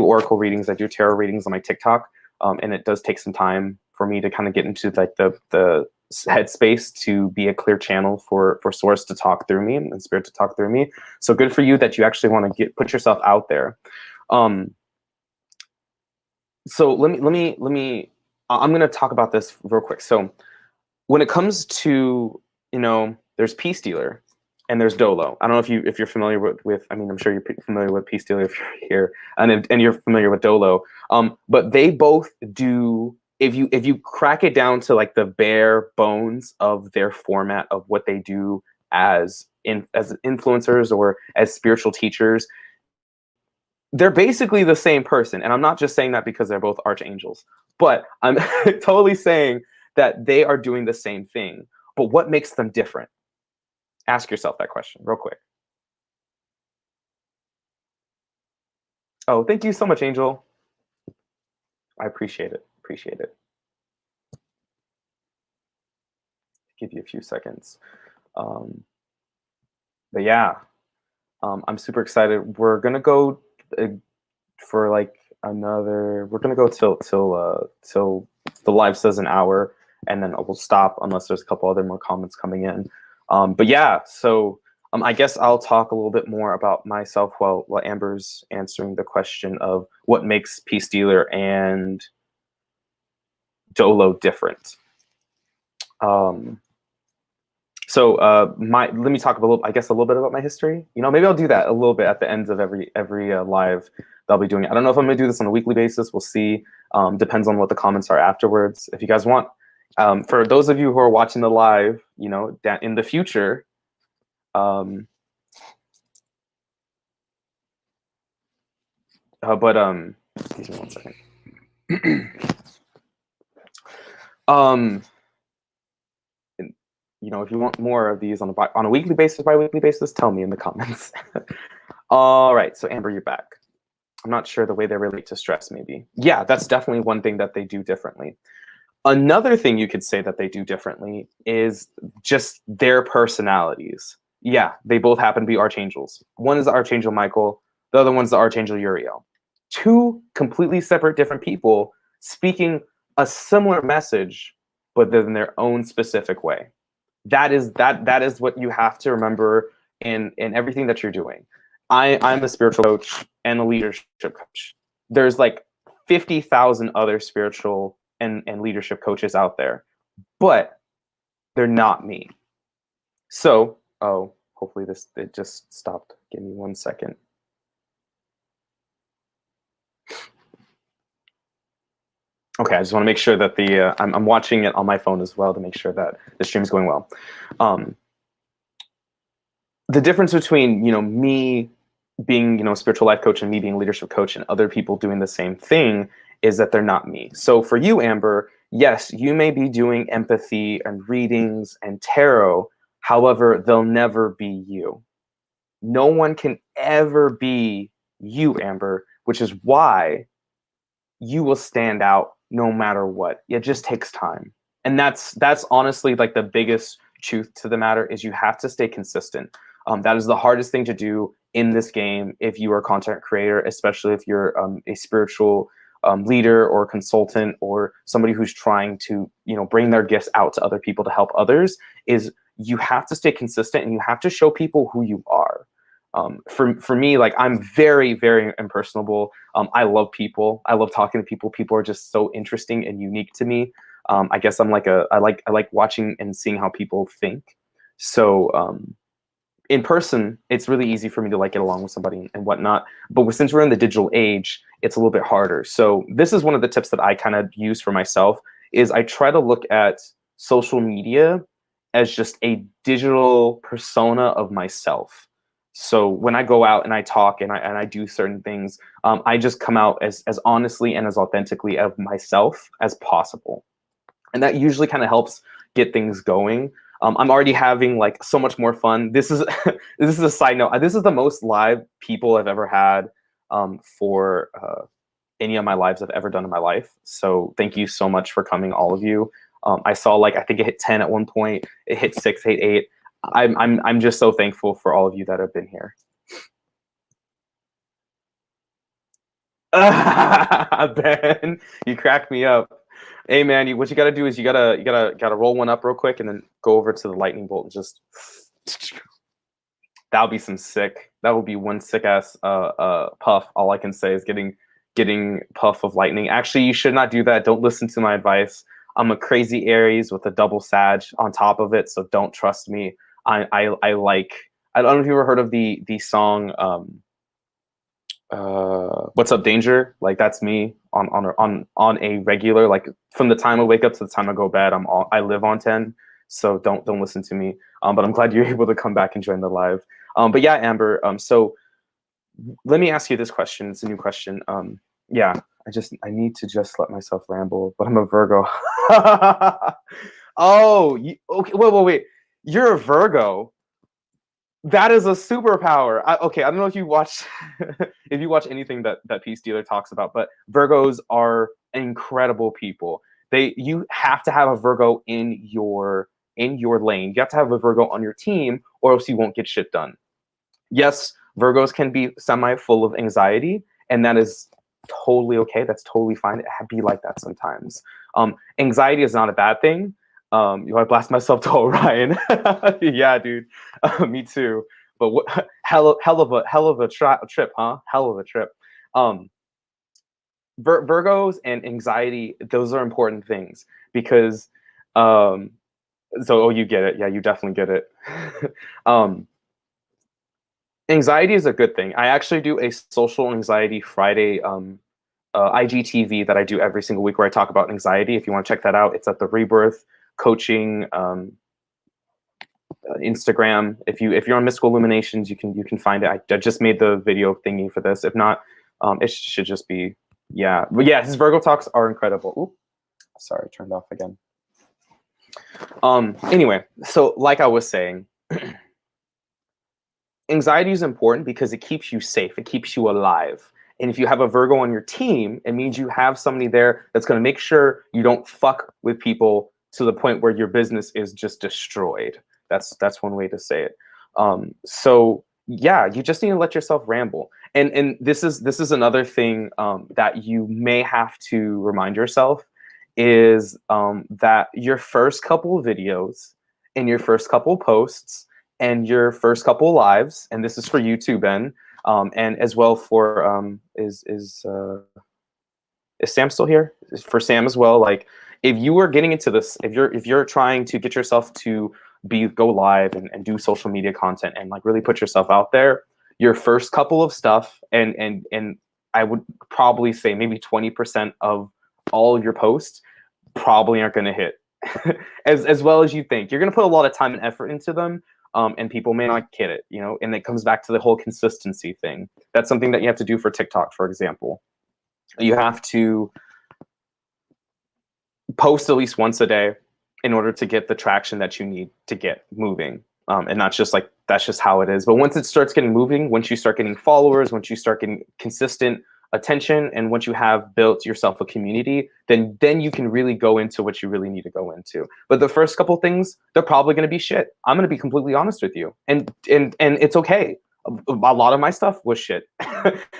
Speaker 1: oracle readings, I do tarot readings on my TikTok, and it does take some time for me to kind of get into like the headspace to be a clear channel for source to talk through me and spirit to talk through me. So good for you that you actually want to put yourself out there. So let me I'm going to talk about this real quick. So when it comes to, there's Peace Dealer and there's Dolo. I don't know if you're familiar with I mean, I'm sure you're familiar with Peace Dealer if you're here, and you're familiar with Dolo. But they both do, if you crack it down to like the bare bones of their format of what they do as influencers or as spiritual teachers, they're basically the same person. And I'm not just saying that because they're both archangels, but I'm totally saying that they are doing the same thing. But what makes them different? Ask yourself that question real quick. Oh, thank you so much, Angel. I appreciate it. Appreciate it. Give you a few seconds. But yeah, I'm super excited. We're gonna go for like another. We're gonna go till the live says an hour, and then we'll stop unless there's a couple other more comments coming in. But yeah, so I guess I'll talk a little bit more about myself while Amber's answering the question of what makes Peace Dealer and Dolo different. So let me talk a little bit about my history. Maybe I'll do that a little bit at the ends of every live that I'll be doing. I don't know if I'm gonna do this on a weekly basis. We'll see. Depends on what the comments are afterwards. If you guys want, for those of you who are watching the live, in the future, excuse me one second. If you want more of these on a weekly basis, bi-weekly basis, tell me in the comments. All right, so Amber, you're back. I'm not sure the way they relate to stress, maybe. Yeah, that's definitely one thing that they do differently. Another thing you could say that they do differently is just their personalities. Yeah, they both happen to be archangels. One is the Archangel Michael, the other one's the Archangel Uriel. Two completely separate different people speaking a similar message, but in their own specific way. That is what you have to remember in everything that you're doing. I'm a spiritual coach and a leadership coach. There's like 50,000 other spiritual and leadership coaches out there, but they're not me. So, hopefully it just stopped. Give me 1 second. Okay, I just want to make sure that I'm watching it on my phone as well to make sure that the stream is going well. The difference between me being a spiritual life coach and me being a leadership coach and other people doing the same thing is that they're not me. So for you, Amber, yes, you may be doing empathy and readings and tarot. However, they'll never be you. No one can ever be you, Amber, which is why you will stand out no matter what. It just takes time. And that's honestly like the biggest truth to the matter is you have to stay consistent. That is the hardest thing to do in this game if you are a content creator, especially if you're a spiritual leader or consultant or somebody who's trying to, bring their gifts out to other people to help others, is you have to stay consistent and you have to show people who you are. For me, like, I'm very, very impersonable. I love people. I love talking to people. People are just so interesting and unique to me. I guess I like watching and seeing how people think. So in person, it's really easy for me to like get along with somebody and whatnot. But since we're in the digital age, it's a little bit harder. So this is one of the tips that I kind of use for myself, is I try to look at social media as just a digital persona of myself. So when I go out and I talk and I do certain things, I just come out as honestly and as authentically of myself as possible. And that usually kind of helps get things going. I'm already having like so much more fun. This is this is a side note. This is the most live people I've ever had for any of my lives I've ever done in my life. So thank you so much for coming, all of you. I saw, like, I think it hit 10 at one point. It hit 6, hit 8. I'm just so thankful for all of you that have been here. Ben, you crack me up. Hey man, what you gotta do is you gotta roll one up real quick and then go over to the lightning bolt and just that'll be some sick. That will be one sick ass puff. All I can say is getting puff of lightning. Actually, you should not do that. Don't listen to my advice. I'm a crazy Aries with a double Sag on top of it, so don't trust me. I don't know if you ever heard of the song What's Up Danger? Like, that's me on a regular, like, from the time I wake up to the time I go to bed, I live on 10. So don't listen to me. But I'm glad you're able to come back and join the live. But yeah, Amber, so let me ask you this question. It's a new question. Yeah, I need to just let myself ramble, but I'm a Virgo. Oh, okay. Wait. You're a Virgo. That is a superpower. Okay, I don't know if you watch if you watch anything that Peace Dealer talks about, but Virgos are incredible people. You have to have a Virgo in your lane. You have to have a Virgo on your team, or else you won't get shit done. Yes, Virgos can be semi full of anxiety, and that is totally okay. That's totally fine. It be like that sometimes. Anxiety is not a bad thing. I blast myself to Orion. Yeah, dude. Me too. But hell of a trip, huh? Hell of a trip. Virgos and anxiety, those are important things because you get it. Yeah, you definitely get it. Anxiety is a good thing. I actually do a social anxiety Friday IGTV that I do every single week where I talk about anxiety. If you want to check that out, it's at the Rebirth Coaching Instagram. If you're on Mystical Illuminations, you can find it. I just made the video thingy for this. If not, it should just be, yeah. But yeah, his Virgo talks are incredible. Oop, sorry, turned off again. Anyway, so like I was saying, anxiety is important because it keeps you safe. It keeps you alive. And if you have a Virgo on your team, it means you have somebody there that's going to make sure you don't fuck with people to the point where your business is just destroyed. That's one way to say it. So yeah, you just need to let yourself ramble. And this is another thing that you may have to remind yourself is that your first couple of videos and your first couple of posts and your first couple of lives, and this is for you too, Ben, and as well for is Sam still here? For Sam as well. Like, if you are getting into this, if you're trying to get yourself to go live and do social media content and like really put yourself out there, your first couple of stuff and I would probably say maybe 20% of all of your posts probably aren't going to hit as well as you think. You're going to put a lot of time and effort into them. And people may not get it, and it comes back to the whole consistency thing. That's something that you have to do for TikTok, for example. You have to post at least once a day in order to get the traction that you need to get moving. And not just like, that's just how it is. But once it starts getting moving, once you start getting followers, once you start getting consistent attention, and once you have built yourself a community, then you can really go into what you really need to go into. But the first couple things, they're probably going to be shit. I'm going to be completely honest with you. And it's okay. A lot of my stuff was shit.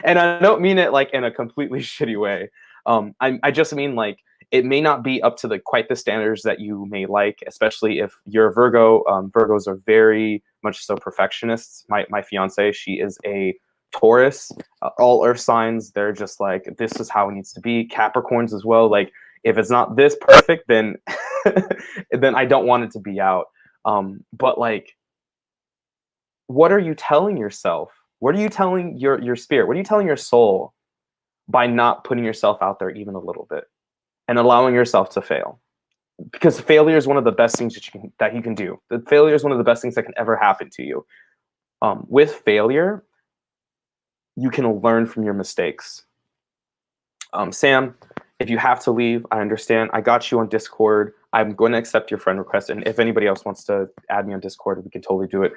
Speaker 1: And I don't mean it like in a completely shitty way. I just mean like it may not be up to quite the standards that you may like, especially if you're a Virgo. Virgos are very much so perfectionists. My fiance, she is a Taurus. All earth signs, they're just like, this is how it needs to be. Capricorns as well. Like, if it's not this perfect, then then I don't want it to be out. But like, what are you telling yourself? What are you telling your spirit? What are you telling your soul by not putting yourself out there even a little bit and allowing yourself to fail? Because failure is one of the best things that you can do. The failure is one of the best things that can ever happen to you. With failure, you can learn from your mistakes. Sam, if you have to leave, I understand. I got you on Discord. I'm going to accept your friend request, and if anybody else wants to add me on Discord, we can totally do it.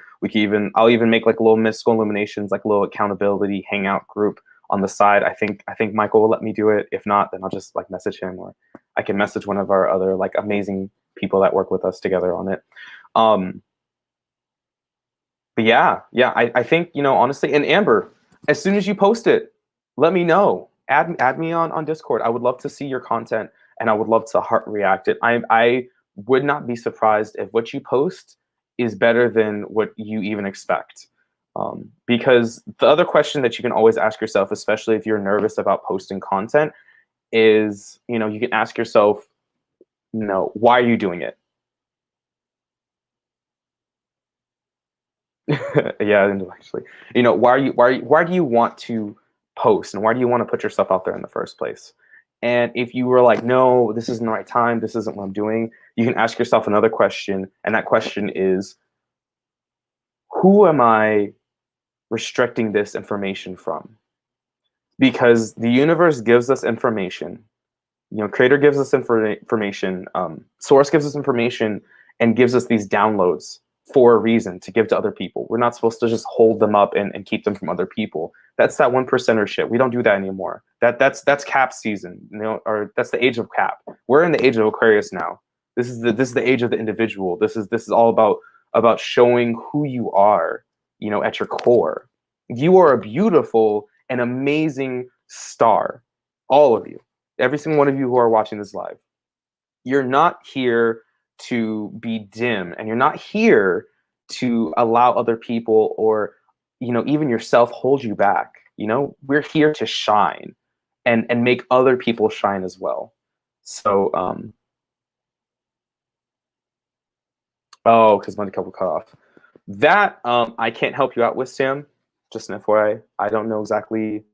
Speaker 1: I'll even make like little mystical illuminations, like a little accountability hangout group on the side. I think Michael will let me do it. If not, then I'll just like message him, or I can message one of our other like amazing people that work with us together on it. But yeah, I think, honestly, and Amber, as soon as you post it, let me know. Add me on Discord. I would love to see your content, and I would love to heart react it. I would not be surprised if what you post is better than what you even expect. Because the other question that you can always ask yourself, especially if you're nervous about posting content, is, you can ask yourself, why are you doing it? Yeah, intellectually. Why do you want to post, and why do you want to put yourself out there in the first place? And if you were like, no, this isn't the right time, this isn't what I'm doing, you can ask yourself another question, and that question is, who am I restricting this information from? Because the universe gives us information. Creator gives us information, source gives us information, and gives us these downloads for a reason to give to other people. We're not supposed to just hold them up and keep them from other people. That's that 1%er shit. We don't do that anymore. That's cap season, or that's the age of cap. We're in the age of Aquarius now. This is the age of the individual. This is all about showing who you are, at your core. You are a beautiful and amazing star. All of you. Every single one of you who are watching this live. You're not here to be dim, and you're not here to allow other people, or even yourself, hold you back. We're here to shine and make other people shine as well. So because my couple cut off. That I can't help you out with, Sam. Just an FYI, I don't know exactly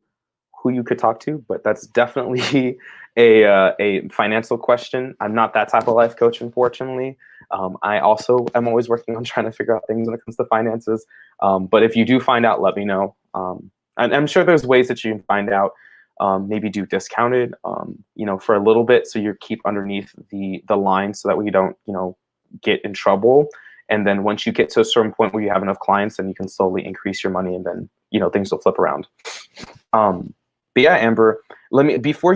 Speaker 1: who you could talk to, but that's definitely a financial question. I'm not that type of life coach, unfortunately. I also am always working on trying to figure out things when it comes to finances. But if you do find out, let me know. And I'm sure there's ways that you can find out. Maybe do discounted, for a little bit, so you keep underneath the line, so that way you don't, get in trouble. And then once you get to a certain point where you have enough clients, then you can slowly increase your money, and then things will flip around. But yeah, Amber, let me before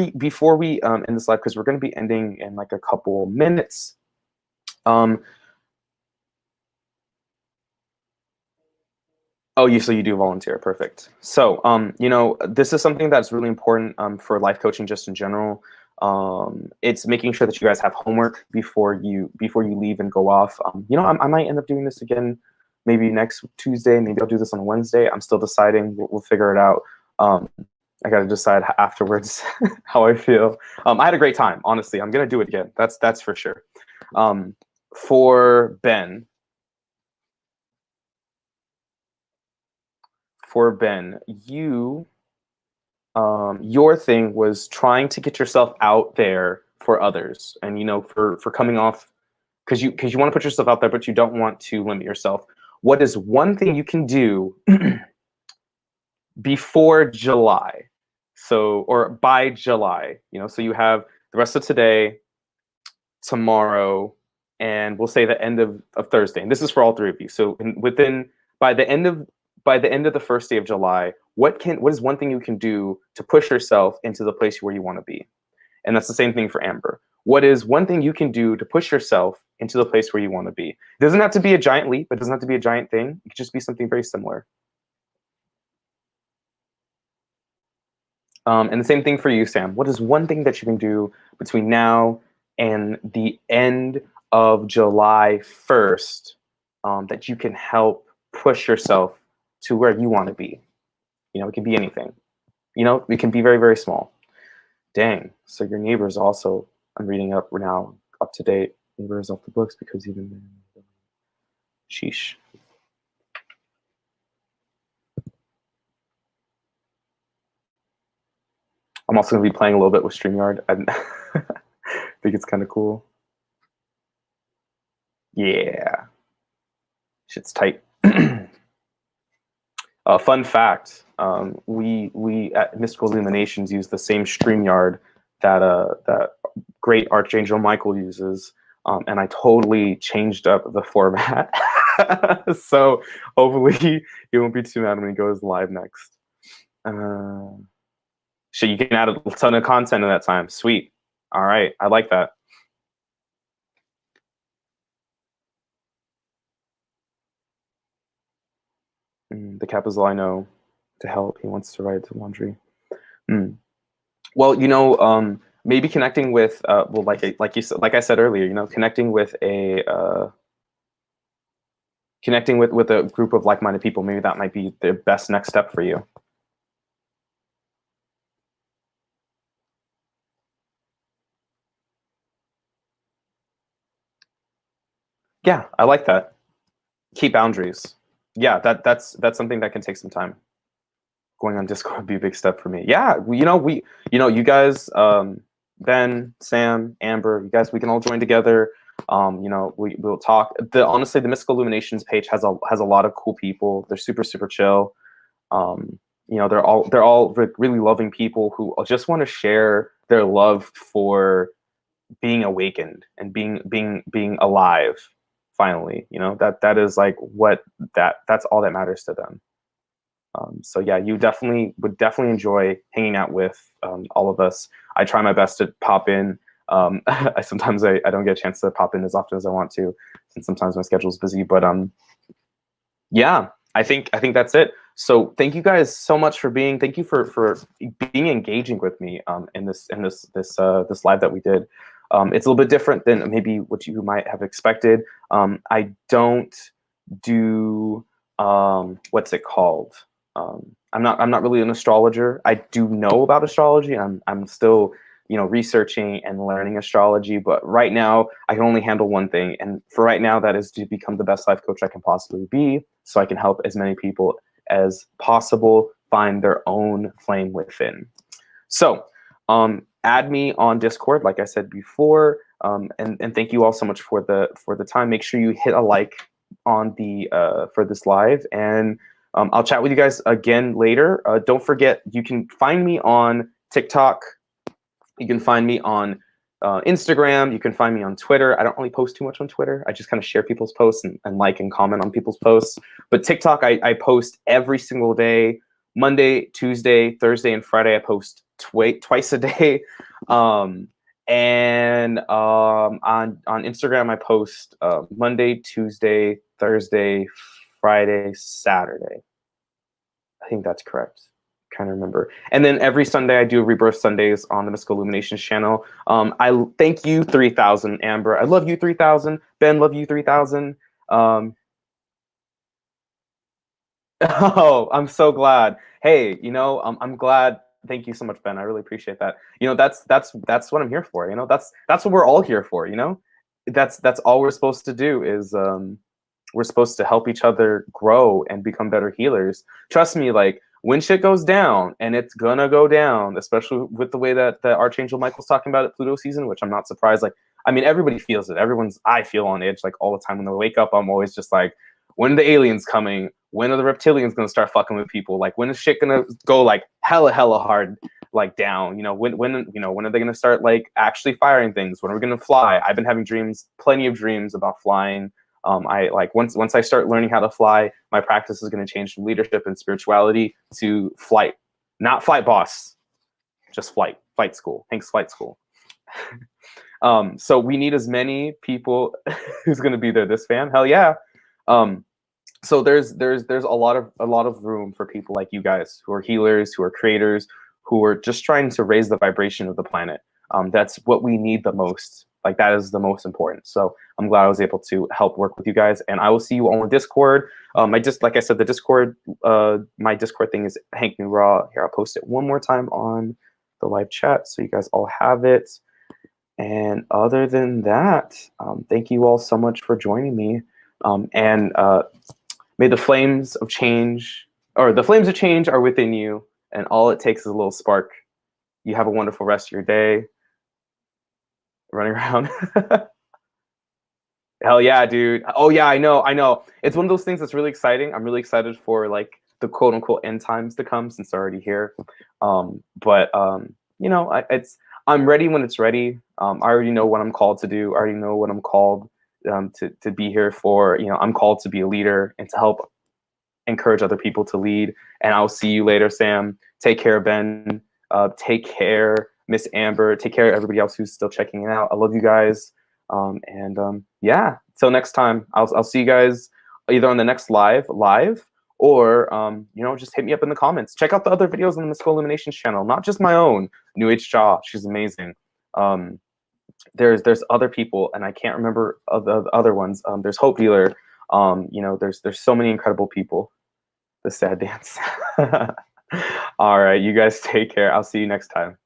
Speaker 1: we end this live, because we're going to be ending in like a couple minutes. Oh, so you do volunteer, perfect. So this is something that's really important for life coaching, just in general. It's making sure that you guys have homework before you leave and go off. I might end up doing this again, maybe next Tuesday. Maybe I'll do this on Wednesday. I'm still deciding. We'll figure it out. I got to decide afterwards how I feel. I had a great time, honestly. I'm gonna do it again. That's for sure. For Ben, you, your thing was trying to get yourself out there for others, and for coming off, because you want to put yourself out there, but you don't want to limit yourself. What is one thing you can do before July? So, or by July, so you have the rest of today, tomorrow, and we'll say the end of Thursday. And this is for all three of you. So by the end of the first day of July, what is one thing you can do to push yourself into the place where you want to be? And that's the same thing for Amber. What is one thing you can do to push yourself into the place where you want to be? It doesn't have to be a giant leap. It doesn't have to be a giant thing. It could just be something very similar. And the same thing for you, Sam. What is one thing that you can do between now and the end of July 1st that you can help push yourself to where you want to be? You know, it can be anything. You know, it can be very, very small. Dang. So your neighbor's also, I'm reading up now, up to date. Neighbors off the books because even sheesh. I'm also going to be playing a little bit with StreamYard. I think it's kind of cool. Yeah. Shit's tight. Fun fact: we at Mystical Illuminations use the same StreamYard that great Archangel Michael uses, and I totally changed up the format. So hopefully he won't be too mad when he goes live next. Shit, you can add a ton of content in that time. Sweet. All right, I like that. The cap is all I know to help. He wants to write the laundry. Well, you know, maybe connecting with, well, like I said earlier, you know, connecting with a group of like-minded people. Maybe that might be the best next step for you. Yeah, I like that. Keep boundaries. Yeah, that's something that can take some time. Going on Discord would be a big step for me. Yeah, you guys, Ben, Sam, Amber, you guys, we can all join together. You know, we'll talk. Honestly, the Mystical Illuminations page has a lot of cool people. They're super super chill. You know, they're all really loving people who just want to share their love for being awakened and being alive. Finally, you know, that is like that's all that matters to them. So yeah, you would definitely enjoy hanging out with all of us. I try my best to pop in. Sometimes I don't get a chance to pop in as often as I want to, and sometimes my schedule's busy. But yeah, I think that's it. So thank you guys so much for being. Thank you for being engaging with me in this live that we did. It's a little bit different than maybe what you might have expected. I don't do what's it called? I'm not really an astrologer. I do know about astrology. I'm still, you know, researching and learning astrology, but right now I can only handle one thing, and for right now that is to become the best life coach I can possibly be, so I can help as many people as possible find their own flame within. So add me on Discord, like I said before, and thank you all so much for the time. Make sure you hit a like on the for this live, and I'll chat with you guys again later. Don't forget, you can find me on TikTok. You can find me on Instagram. You can find me on Twitter. I don't really post too much on Twitter. I just kind of share people's posts and like and comment on people's posts. But TikTok, I post every single day. Monday, Tuesday, Thursday, and Friday. I post twice a day. And on Instagram, I post Monday, Tuesday, Thursday, Friday, Saturday. I think that's correct. Kind of remember. And then every Sunday I do Rebirth Sundays on the Mystical Illuminations channel. I thank you, 3000 Amber. I love you, 3000 Ben. Love you, 3000. Oh, I'm so glad. Hey, you know, I'm glad. Thank you so much, Ben. I really appreciate that. You know, that's what I'm here for. You know, that's what we're all here for. You know, that's all we're supposed to do is we're supposed to help each other grow and become better healers. Trust me, like when shit goes down, and it's gonna go down, especially with the way that the Archangel Michael's talking about it, Pluto season, which I'm not surprised. Like, I mean, everybody feels it. I feel on edge like all the time when I wake up. I'm always just like, when are the aliens coming? When are the reptilians gonna start fucking with people? Like, when is shit gonna go like hella hard like down? You know, when are they gonna start like actually firing things? When are we gonna fly? I've been having plenty of dreams about flying. I like once I start learning how to fly, my practice is going to change from leadership and spirituality to flight, not flight boss, just flight school, Hank's flight school. So we need as many people who's going to be there. This fan, hell yeah. So there's a lot of room for people like you guys who are healers, who are creators, who are just trying to raise the vibration of the planet. That's what we need the most. Like that is the most important. So I'm glad I was able to help work with you guys, and I will see you on Discord. Like I said, the Discord, my Discord thing is Hank New Raw. Here, I'll post it one more time on the live chat so you guys all have it. And other than that, thank you all so much for joining me. And may the flames of change, or the flames of change are within you, and all it takes is a little spark. You have a wonderful rest of your day. Running around. Hell yeah, dude. Oh yeah, I know. It's one of those things that's really exciting. I'm really excited for like the quote unquote end times to come since they're already here. You know, I'm ready when it's ready. I already know what I'm called to do. I already know what I'm called to be here for. You know, I'm called to be a leader and to help encourage other people to lead. And I'll see you later, Sam. Take care, Ben. Take care, Miss Amber. Take care of everybody else who's still checking it out. I love you guys. Yeah, till next time. I'll see you guys either on the next live, or you know, just hit me up in the comments. Check out the other videos on the Mystical Illuminations channel, not just my own. New Age Jaw, she's amazing. There's other people, and I can't remember the other ones. There's Hope Healer. You know, there's so many incredible people. The Sad Dance. All right, you guys take care. I'll see you next time.